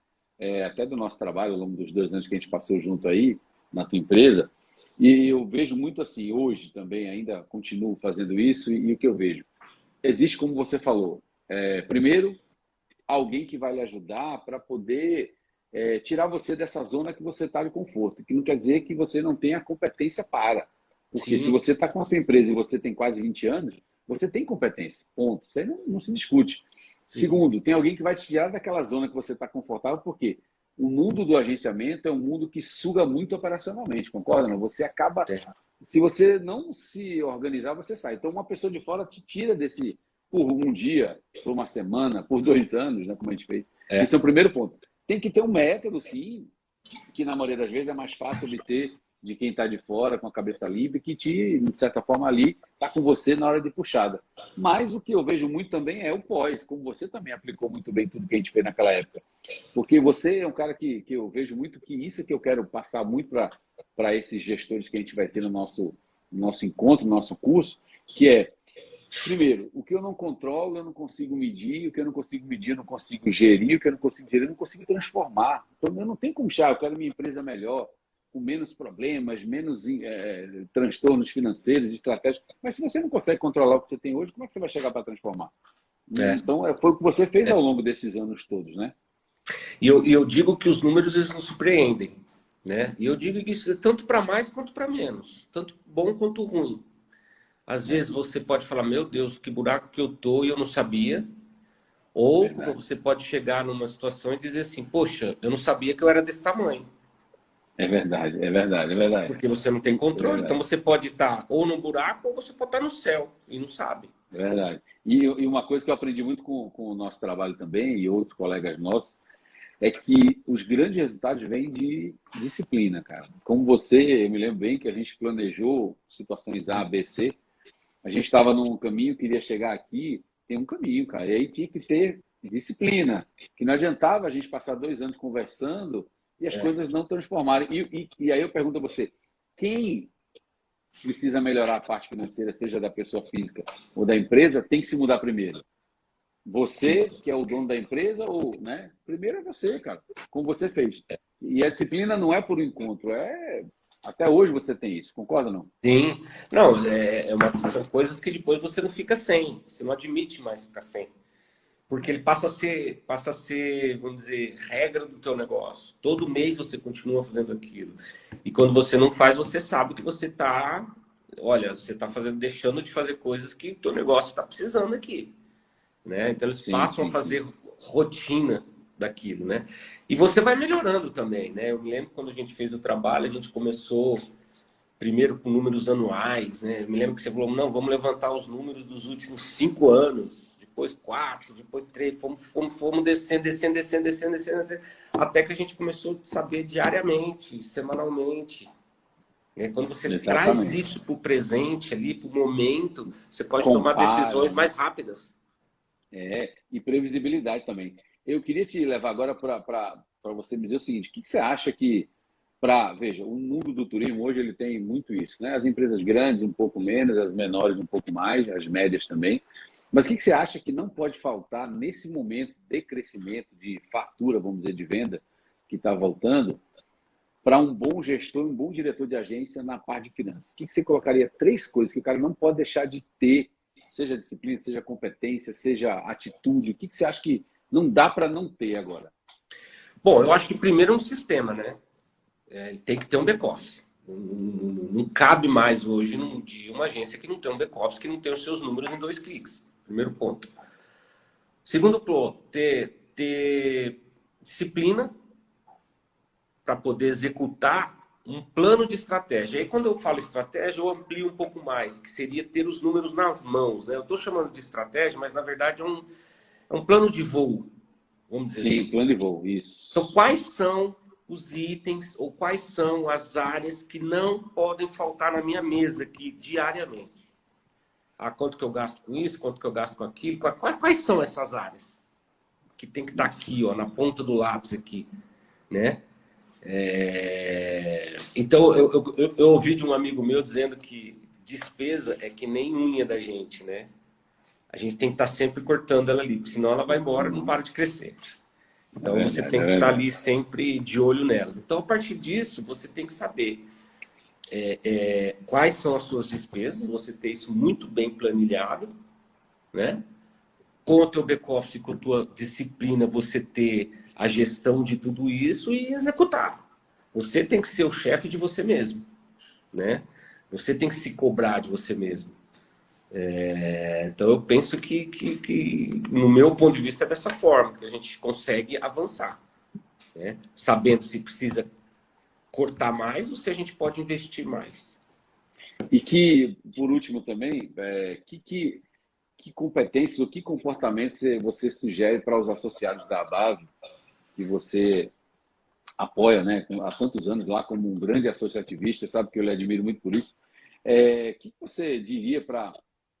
Até do nosso trabalho ao longo dos 2 anos que a gente passou junto aí na tua empresa, e eu vejo muito assim, hoje também ainda continuo fazendo isso, e o que eu vejo? Existe, como você falou, primeiro, alguém que vai lhe ajudar para poder tirar você dessa zona que você está de conforto, que não quer dizer que você não tenha competência para. Porque se Sim, você está com a sua empresa e você tem quase 20 anos, você tem competência, ponto. Isso aí não se discute. sim. Segundo, tem alguém que vai te tirar daquela zona que você está confortável, porque o mundo do agenciamento é um mundo que suga muito operacionalmente, concorda? Não? Você acaba, É. se você não se organizar, você sai. Então, uma pessoa de fora te tira desse, por um dia, por uma semana, por 2 anos, né, como a gente fez. É. Esse é o primeiro ponto. Tem que ter um método, sim, que na maioria das vezes é mais fácil obter de quem está de fora, com a cabeça limpa, que te, de certa forma, ali está com você na hora de puxada. Mas o que eu vejo muito também é o pós, como você também aplicou muito bem tudo que a gente fez naquela época. Porque você é um cara que eu vejo muito que isso é que eu quero passar muito para esses gestores que a gente vai ter no nosso encontro, no nosso curso, que é, primeiro, o que eu não controlo, eu não consigo medir, o que eu não consigo medir, eu não consigo gerir, o que eu não consigo gerir, eu não consigo transformar. Então, eu não tenho como achar, eu quero minha empresa melhor, com menos problemas, menos transtornos financeiros, estratégicos. Mas se você não consegue controlar o que você tem hoje, como é que você vai chegar para transformar? É. Então, foi o que você fez ao longo desses anos todos, né? E eu digo que os números eles nos surpreendem, né? E eu digo que isso é tanto para mais quanto para menos, tanto bom quanto ruim. Às vezes você pode falar, meu Deus, que buraco que eu tô e eu não sabia. Ou como Verdade. você pode chegar numa situação e dizer assim, poxa, eu não sabia que eu era desse tamanho. É verdade, é verdade, é verdade. Porque você não tem É controle. Então verdade. você pode estar ou no buraco ou você pode estar no céu e não sabe. É verdade. E uma coisa que eu aprendi muito com o nosso trabalho também, e outros colegas nossos, é que os grandes resultados vêm de disciplina, cara. Como você, eu me lembro bem que a gente planejou situações A, B, C, a gente estava num caminho, queria chegar aqui, tem um caminho, cara. E aí tinha que ter disciplina, que não adiantava a gente passar 2 anos conversando e as É, coisas não transformarem. E aí eu pergunto a você, quem precisa melhorar a parte financeira, seja da pessoa física ou da empresa, tem que se mudar primeiro? sim. Você, que é o dono da empresa, ou, né? Primeiro é você, cara, como você fez. E a disciplina não é por encontro, até hoje você tem isso, concorda ou não? Sim. Não, são coisas que depois você não fica sem. Você não admite mais ficar sem. Porque ele passa a ser, vamos dizer, regra do teu negócio. Todo mês você continua fazendo aquilo. E quando você não faz, você sabe que você está, olha, você está fazendo, deixando de fazer coisas que o teu negócio está precisando aqui, né? Então eles Sim, passam a sim, sim. fazer rotina daquilo, né? E você vai melhorando também, né? Eu me lembro quando a gente fez o trabalho, a gente começou primeiro com números anuais, né? Eu me lembro que você falou, não, vamos levantar os números dos últimos 5 anos, depois 4, depois 3, fomos descendo, descendo, descendo, descendo, descendo, descendo, até que a gente começou a saber diariamente, semanalmente. Quando você traz Exatamente. isso para o presente ali, para o momento, você pode tomar decisões Compara, né? mais rápidas. E previsibilidade também. Eu queria te levar agora para você me dizer o seguinte: o que você acha que, veja, o mundo do turismo hoje ele tem muito isso, né? As empresas grandes um pouco menos, as menores um pouco mais, as médias também. Mas o que você acha que não pode faltar nesse momento de crescimento, de fatura, vamos dizer, de venda, que está voltando, para um bom gestor, um bom diretor de agência na parte de finanças? O que você colocaria 3 coisas que o cara não pode deixar de ter, seja disciplina, seja competência, seja atitude? O que você acha que não dá para não ter agora? Bom, eu acho que primeiro é um sistema, né? Ele tem que ter um back-office. Não cabe mais hoje num dia uma agência que não tem um back-office, que não tem os seus números em 2 cliques. Primeiro ponto. Segundo ponto, ter disciplina para poder executar um plano de estratégia. Aí, quando eu falo estratégia, eu amplio um pouco mais, que seria ter os números nas mãos, né? Eu estou chamando de estratégia, mas na verdade é um plano de voo, vamos dizer Sim, assim. plano de voo, isso. Então, quais são os itens ou quais são as áreas que não podem faltar na minha mesa aqui diariamente? Quanto que eu gasto com isso, quanto que eu gasto com aquilo, quais são essas áreas? que tem que estar aqui, ó, na ponta do lápis aqui, né? Então, eu ouvi de um amigo meu dizendo que despesa é que nem unha da gente, né? A gente tem que estar sempre cortando ela ali, senão ela vai embora e não para de crescer. É Então, você verdade, tem é que estar verdade. ali sempre de olho nelas. Então, a partir disso, você tem que saber quais são as suas despesas, você ter isso muito bem planilhado, né? Com o teu back-office, com a tua disciplina, você ter a gestão de tudo isso e executar. Você tem que ser o chefe de você mesmo, né? Você tem que se cobrar de você mesmo. Então, eu penso que, no meu ponto de vista, é dessa forma que a gente consegue avançar, né? Sabendo se precisa cortar mais ou se a gente pode investir mais. E que, por último também, que competências ou que comportamentos você sugere para os associados da ABAV, que você apoia, né, há tantos anos lá como um grande associativista, sabe que eu lhe admiro muito por isso. O que você diria para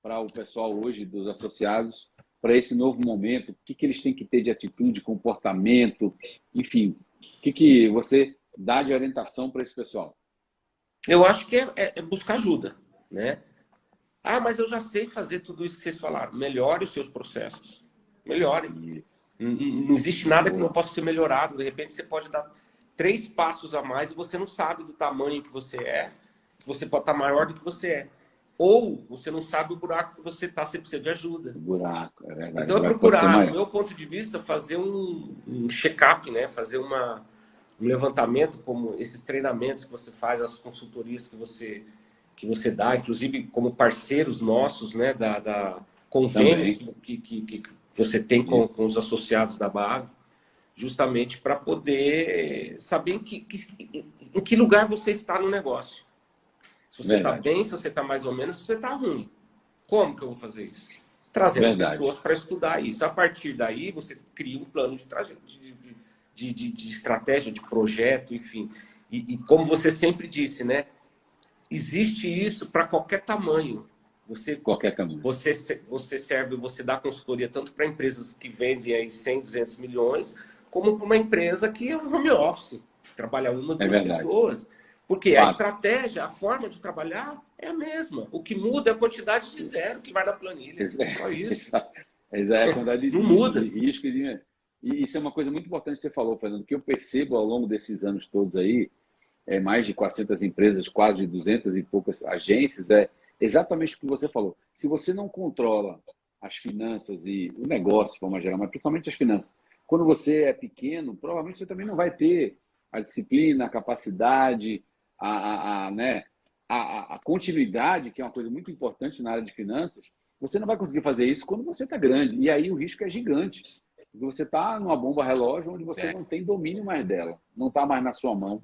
o pessoal hoje dos associados para esse novo momento? O que eles têm que ter de atitude, comportamento, enfim, o que você dá de orientação para esse pessoal? Eu acho que é buscar ajuda, né? Ah, mas eu já sei fazer tudo isso que vocês falaram. Melhore os seus processos. Melhore. E, Não existe nada que não boa, possa ser melhorado. De repente, você pode dar 3 passos a mais e você não sabe do tamanho que você é, que você pode estar maior do que você é. Ou você não sabe o buraco que você está, você precisa de ajuda. o buraco, é verdade, o Então, é buraco pode ser procurar, no maior. meu ponto de vista, fazer um check-up, né? Fazer um levantamento, como esses treinamentos que você faz, as consultorias que você dá, inclusive como parceiros nossos, né? Da convênios Também, que você tem isso, com os associados da BAV, justamente para poder saber em que lugar você está no negócio. Se você está verdade, bem, se você está mais ou menos, se você está ruim. Como que eu vou fazer isso? Trazendo verdade. pessoas para estudar isso. A partir daí, você cria um plano de estratégia, de projeto, enfim. E como você sempre disse, né? Existe isso para qualquer tamanho. Você, Qualquer tamanho. você serve, você dá consultoria tanto para empresas que vendem aí 100, 200 milhões, como para uma empresa que é um home office, trabalha uma, É duas verdade. pessoas. Porque a Fato. estratégia, a forma de trabalhar é a mesma. O que muda é a quantidade de zero que vai na planilha. Só isso. Essa é a quantidade Não de muda. risco. E isso é uma coisa muito importante que você falou, Fernando, que eu percebo ao longo desses anos todos aí, mais de 400 empresas, quase 200 e poucas agências, é exatamente o que você falou. Se você não controla as finanças e o negócio, de forma geral, mas principalmente as finanças, quando você é pequeno, provavelmente você também não vai ter a disciplina, a capacidade, né, a continuidade, que é uma coisa muito importante na área de finanças. Você não vai conseguir fazer isso quando você está grande. E aí o risco é gigante. Porque você está numa bomba relógio onde você É, não tem domínio mais dela, não está mais na sua mão.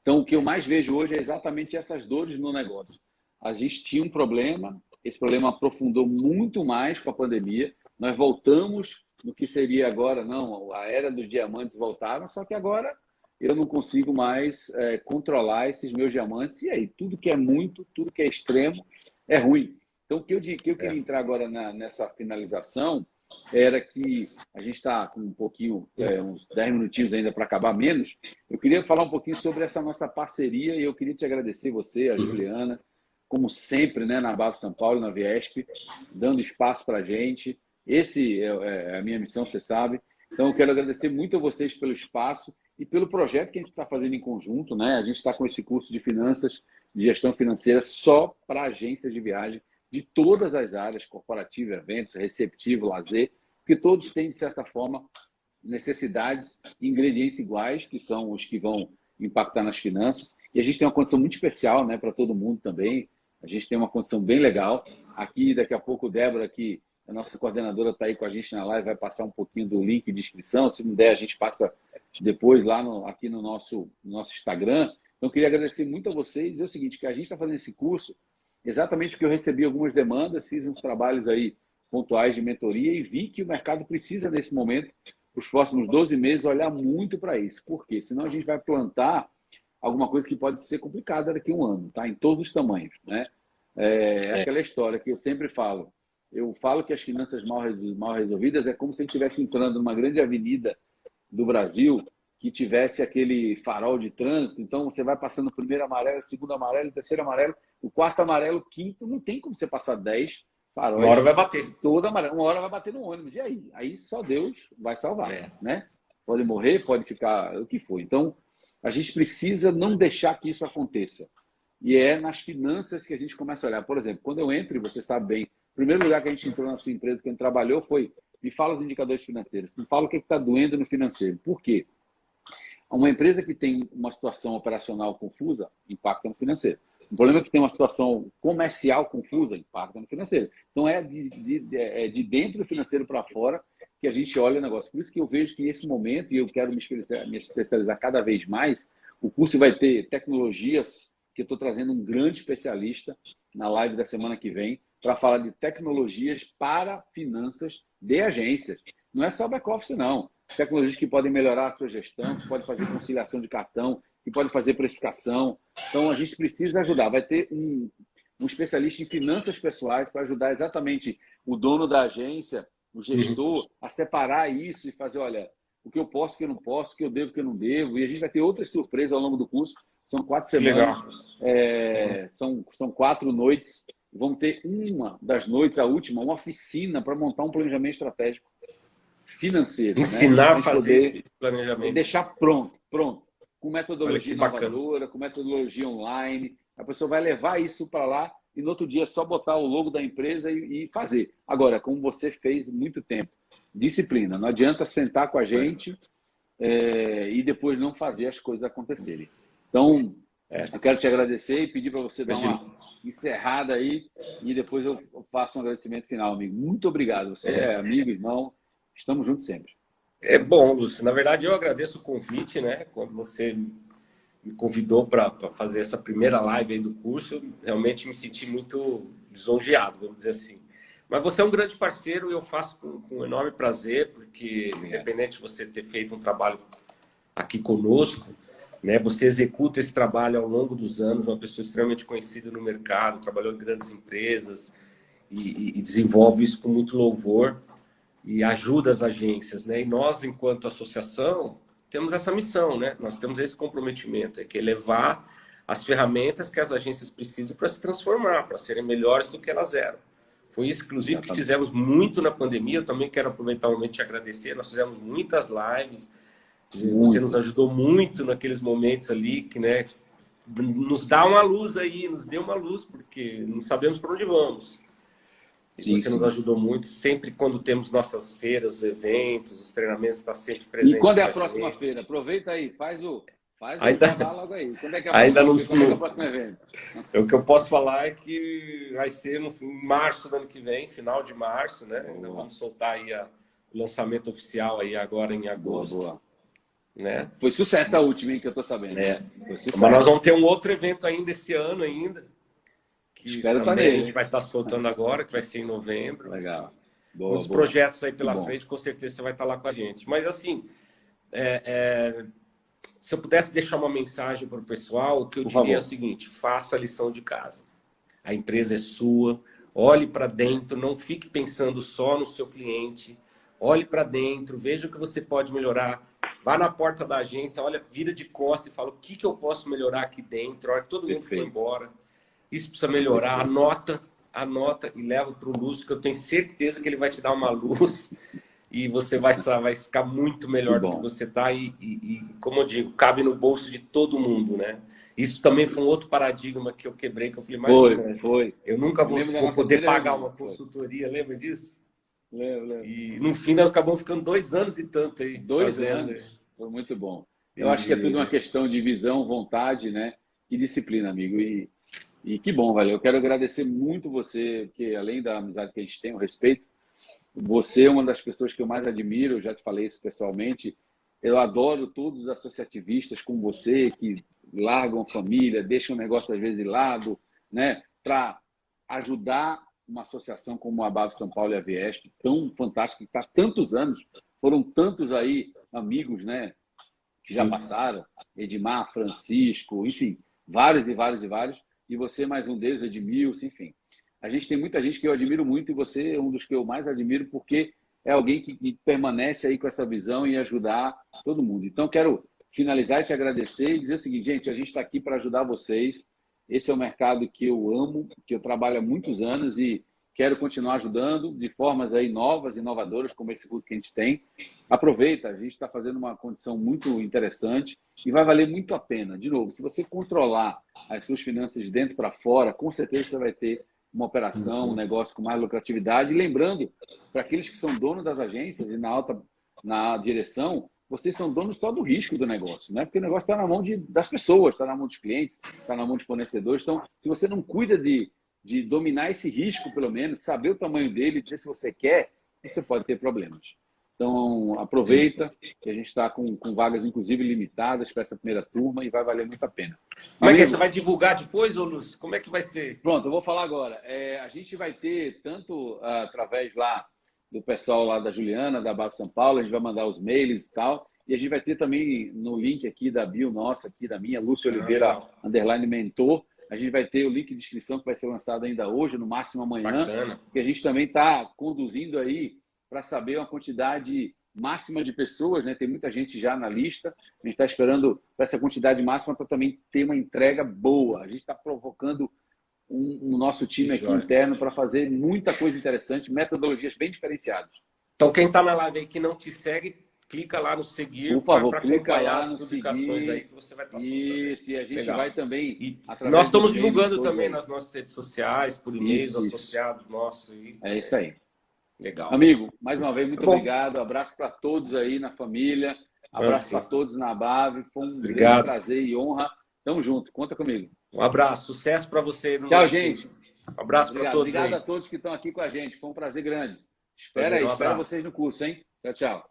Então, o que eu é, mais vejo hoje é exatamente essas dores no negócio. A gente tinha um problema, esse problema aprofundou muito mais com a pandemia. Nós voltamos no que seria agora, não, a era dos diamantes voltaram, só que agora eu não consigo mais controlar esses meus diamantes. E aí, tudo que é muito, tudo que é extremo, é ruim. Então, o que eu é. queria entrar agora nessa finalização era que a gente está com um pouquinho, uns 10 minutinhos ainda para acabar menos. Eu queria falar um pouquinho sobre essa nossa parceria e eu queria te agradecer, você, a Juliana, como sempre, né, na BAV São Paulo, na Viesp, dando espaço para a gente. Esse é a minha missão, você sabe. Então, eu quero agradecer muito a vocês pelo espaço e pelo projeto que a gente está fazendo em conjunto. Né? A gente está com esse curso de finanças, de gestão financeira, só para agências de viagem de todas as áreas, corporativo, eventos, receptivo, lazer, porque todos têm, de certa forma, necessidades e ingredientes iguais, que são os que vão impactar nas finanças. E a gente tem uma condição muito especial, né, para todo mundo também. A gente tem uma condição bem legal. Aqui, daqui a pouco, Débora, que a nossa coordenadora está aí com a gente na live, vai passar um pouquinho do link de inscrição. Se não der, a gente passa depois lá aqui no nosso Instagram. Então, eu queria agradecer muito a vocês e dizer o seguinte, que a gente está fazendo esse curso exatamente porque eu recebi algumas demandas, fiz uns trabalhos aí pontuais de mentoria e vi que o mercado precisa, nesse momento, os próximos 12 meses, olhar muito para isso. Por quê? Senão a gente vai plantar alguma coisa que pode ser complicada daqui a um ano, tá? Em todos os tamanhos, né? É É. aquela história que eu sempre falo. Eu falo que as finanças mal resolvidas é como se ele estivesse entrando numa grande avenida do Brasil que tivesse aquele farol de trânsito. Então, você vai passando o primeiro amarelo, segundo amarelo, terceiro amarelo, o quarto amarelo, o quinto. Não tem como você passar 10 Uma hora faróis vai bater. toda amarela. Uma hora vai bater no ônibus. E aí? Aí só Deus vai salvar, É. né? Pode morrer, pode ficar o que for. Então, a gente precisa não deixar que isso aconteça. E é nas finanças que a gente começa a olhar. Por exemplo, quando eu entro, e você sabe bem, o primeiro lugar que a gente entrou na sua empresa, que a gente trabalhou, foi: me fala os indicadores financeiros, me fala o que está doendo no financeiro. Por quê? Uma empresa que tem uma situação operacional confusa impacta no financeiro. Um problema que tem uma situação comercial confusa impacta no financeiro. Então, é de dentro do financeiro para fora que a gente olha o negócio. Por isso que eu vejo que esse momento, e eu quero me especializar cada vez mais, o curso vai ter tecnologias, que eu estou trazendo um grande especialista na live da semana que vem, para falar de tecnologias para finanças de agências. Não é só back-office, não. Tecnologias que podem melhorar a sua gestão, que podem fazer conciliação de cartão, que podem fazer precificação. Então, a gente precisa ajudar. Vai ter um especialista em finanças pessoais para ajudar exatamente o dono da agência, o gestor, a separar isso e fazer, olha, o que eu posso, o que eu não posso, o que eu devo, o que eu não devo. E a gente vai ter outras surpresas ao longo do curso. São 4 semanas, são 4 noites. Vamos ter uma das noites, a última, uma oficina para montar um planejamento estratégico financeiro. Ensinar Né? a fazer esse planejamento. Deixar pronto, com Olha que metodologia bacana. inovadora, com metodologia online. A pessoa vai levar isso para lá e no outro dia é só botar o logo da empresa e fazer. Agora, como você fez muito tempo, disciplina. Não adianta sentar com a gente e depois não fazer as coisas acontecerem. Então, eu quero te agradecer e pedir para você dar uma encerrada aí e depois eu faço um agradecimento final, amigo. Muito obrigado. Você é amigo, irmão. Estamos juntos sempre. É bom, Lúcio. Na verdade, eu agradeço o convite, né? Quando você me convidou para fazer essa primeira live aí do curso, eu realmente me senti muito lisonjeado, vamos dizer assim. Mas você é um grande parceiro e eu faço com enorme prazer, porque independente de você ter feito um trabalho aqui conosco, né? Você executa esse trabalho ao longo dos anos, uma pessoa extremamente conhecida no mercado, trabalhou em grandes empresas e desenvolve isso com muito louvor e ajuda as agências, né? E nós, enquanto associação, temos essa missão, né? Nós temos esse comprometimento, que é levar as ferramentas que as agências precisam para se transformar, para serem melhores do que elas eram. Foi isso, inclusive, que fizemos muito na pandemia. Eu também quero aproveitar o momento e te agradecer. Nós fizemos muitas lives. Você nos ajudou muito naqueles momentos ali, que, né, nos dá uma luz aí, nos deu uma luz, porque não sabemos para onde vamos. Sim, você nos ajudou muito. Sempre quando temos nossas feiras, eventos, os treinamentos, está sempre presente. E quando é a próxima feira? Aproveita aí, faz o jabá logo aí. Quando é que é a ainda próxima feira? Quando é que é o próximo evento? O que eu posso falar é que vai ser em março do ano que vem, final de março, né? Ainda vamos soltar aí o lançamento oficial aí agora em agosto. Boa. Né? Foi sucesso a última, hein, que eu tô sabendo. Mas nós vamos ter um outro evento ainda esse ano ainda. Que Espero também a gente vai estar soltando agora, que vai ser em novembro. Legal. Muitos projetos aí pela frente, com certeza você vai estar lá com a gente. Mas assim, se eu pudesse deixar uma mensagem para o pessoal, o que eu diria é o seguinte: faça a lição de casa. A empresa é sua, olhe para dentro, não fique pensando só no seu cliente. Olhe para dentro, veja o que você pode melhorar. Vá na porta da agência, olha, vira de costas e fala: o que eu posso melhorar aqui dentro? Olha, todo mundo foi embora. Isso precisa melhorar. Anota e leva para o Lúcio, que eu tenho certeza que ele vai te dar uma luz e você vai ficar muito melhor do que você está. E, como eu digo, cabe no bolso de todo mundo, né? Isso também foi um outro paradigma que eu quebrei, que eu falei: imagina, eu nunca vou poder pagar uma consultoria, lembra disso? Lembro. E no fim nós acabamos ficando 2 anos e tanto aí. 2 anos. Foi muito bom. Eu acho que é tudo uma questão de visão, vontade, né? E disciplina, amigo. E que bom, valeu. Eu quero agradecer muito você, porque além da amizade que a gente tem, o respeito, você é uma das pessoas que eu mais admiro, eu já te falei isso pessoalmente. Eu adoro todos os associativistas como você, que largam a família, deixam o negócio às vezes de lado, né? Para ajudar uma associação como a BAV São Paulo e a Viesp, tão fantástica, que está há tantos anos, foram tantos aí amigos, né, que já passaram, Edmar, Francisco, enfim, vários e vários, e você mais um deles, Edmilson, enfim. a gente tem muita gente que eu admiro muito e você é um dos que eu mais admiro porque é alguém que permanece aí com essa visão e ajudar todo mundo. Então, quero finalizar e te agradecer e dizer o seguinte, gente, a gente está aqui para ajudar vocês. Esse é um mercado que eu amo, que eu trabalho há muitos anos e quero continuar ajudando de formas aí novas, inovadoras, como esse curso que a gente tem. Aproveita, a gente está fazendo uma condição muito interessante e vai valer muito a pena. De novo, se você controlar as suas finanças de dentro para fora, com certeza você vai ter uma operação, um negócio com mais lucratividade. E lembrando, para aqueles que são donos das agências e na direção, vocês são donos só do risco do negócio, né? Porque o negócio está na mão das pessoas, está na mão dos clientes, está na mão dos fornecedores. Então, se você não cuida de dominar esse risco, pelo menos, saber o tamanho dele, dizer se você quer, você pode ter problemas. Então, aproveita que a gente está com vagas, inclusive, limitadas para essa primeira turma e vai valer muito a pena. Como é que você vai divulgar depois, ô Lúcio? Como é que vai ser? Pronto, eu vou falar agora. A gente vai ter, tanto através lá do pessoal lá da Juliana, da Bafo São Paulo, a gente vai mandar os mails e tal, e a gente vai ter também no link aqui da bio nossa, aqui da minha, Lúcio Oliveira, _mentor, a gente vai ter o link de inscrição que vai ser lançado ainda hoje, no máximo amanhã, Bacana. que a gente também está conduzindo aí para saber uma quantidade máxima de pessoas, né? Tem muita gente já na lista, a gente está esperando essa quantidade máxima para também ter uma entrega boa. A gente está provocando o nosso time aqui interno para fazer muita coisa interessante, metodologias bem diferenciadas. Então, quem está na live aí que não te segue, clica lá no seguir. Por favor, clica lá no no seguir. aí que você vai estar Isso, e a gente vai também... Nós estamos divulgando também nas nossas redes sociais, por e-mails associados nossos. É isso aí. Legal. Amigo, mais uma vez, muito obrigado. Abraço para todos aí na família. Abraço para todos na BAV. Foi um grande prazer e honra. Tamo junto. Conta comigo. Um abraço. Sucesso para você. Tchau, gente. Um abraço para todos. Obrigado a todos que estão aqui com a gente. Foi um prazer grande. Espero vocês no curso, hein? Tchau, tchau.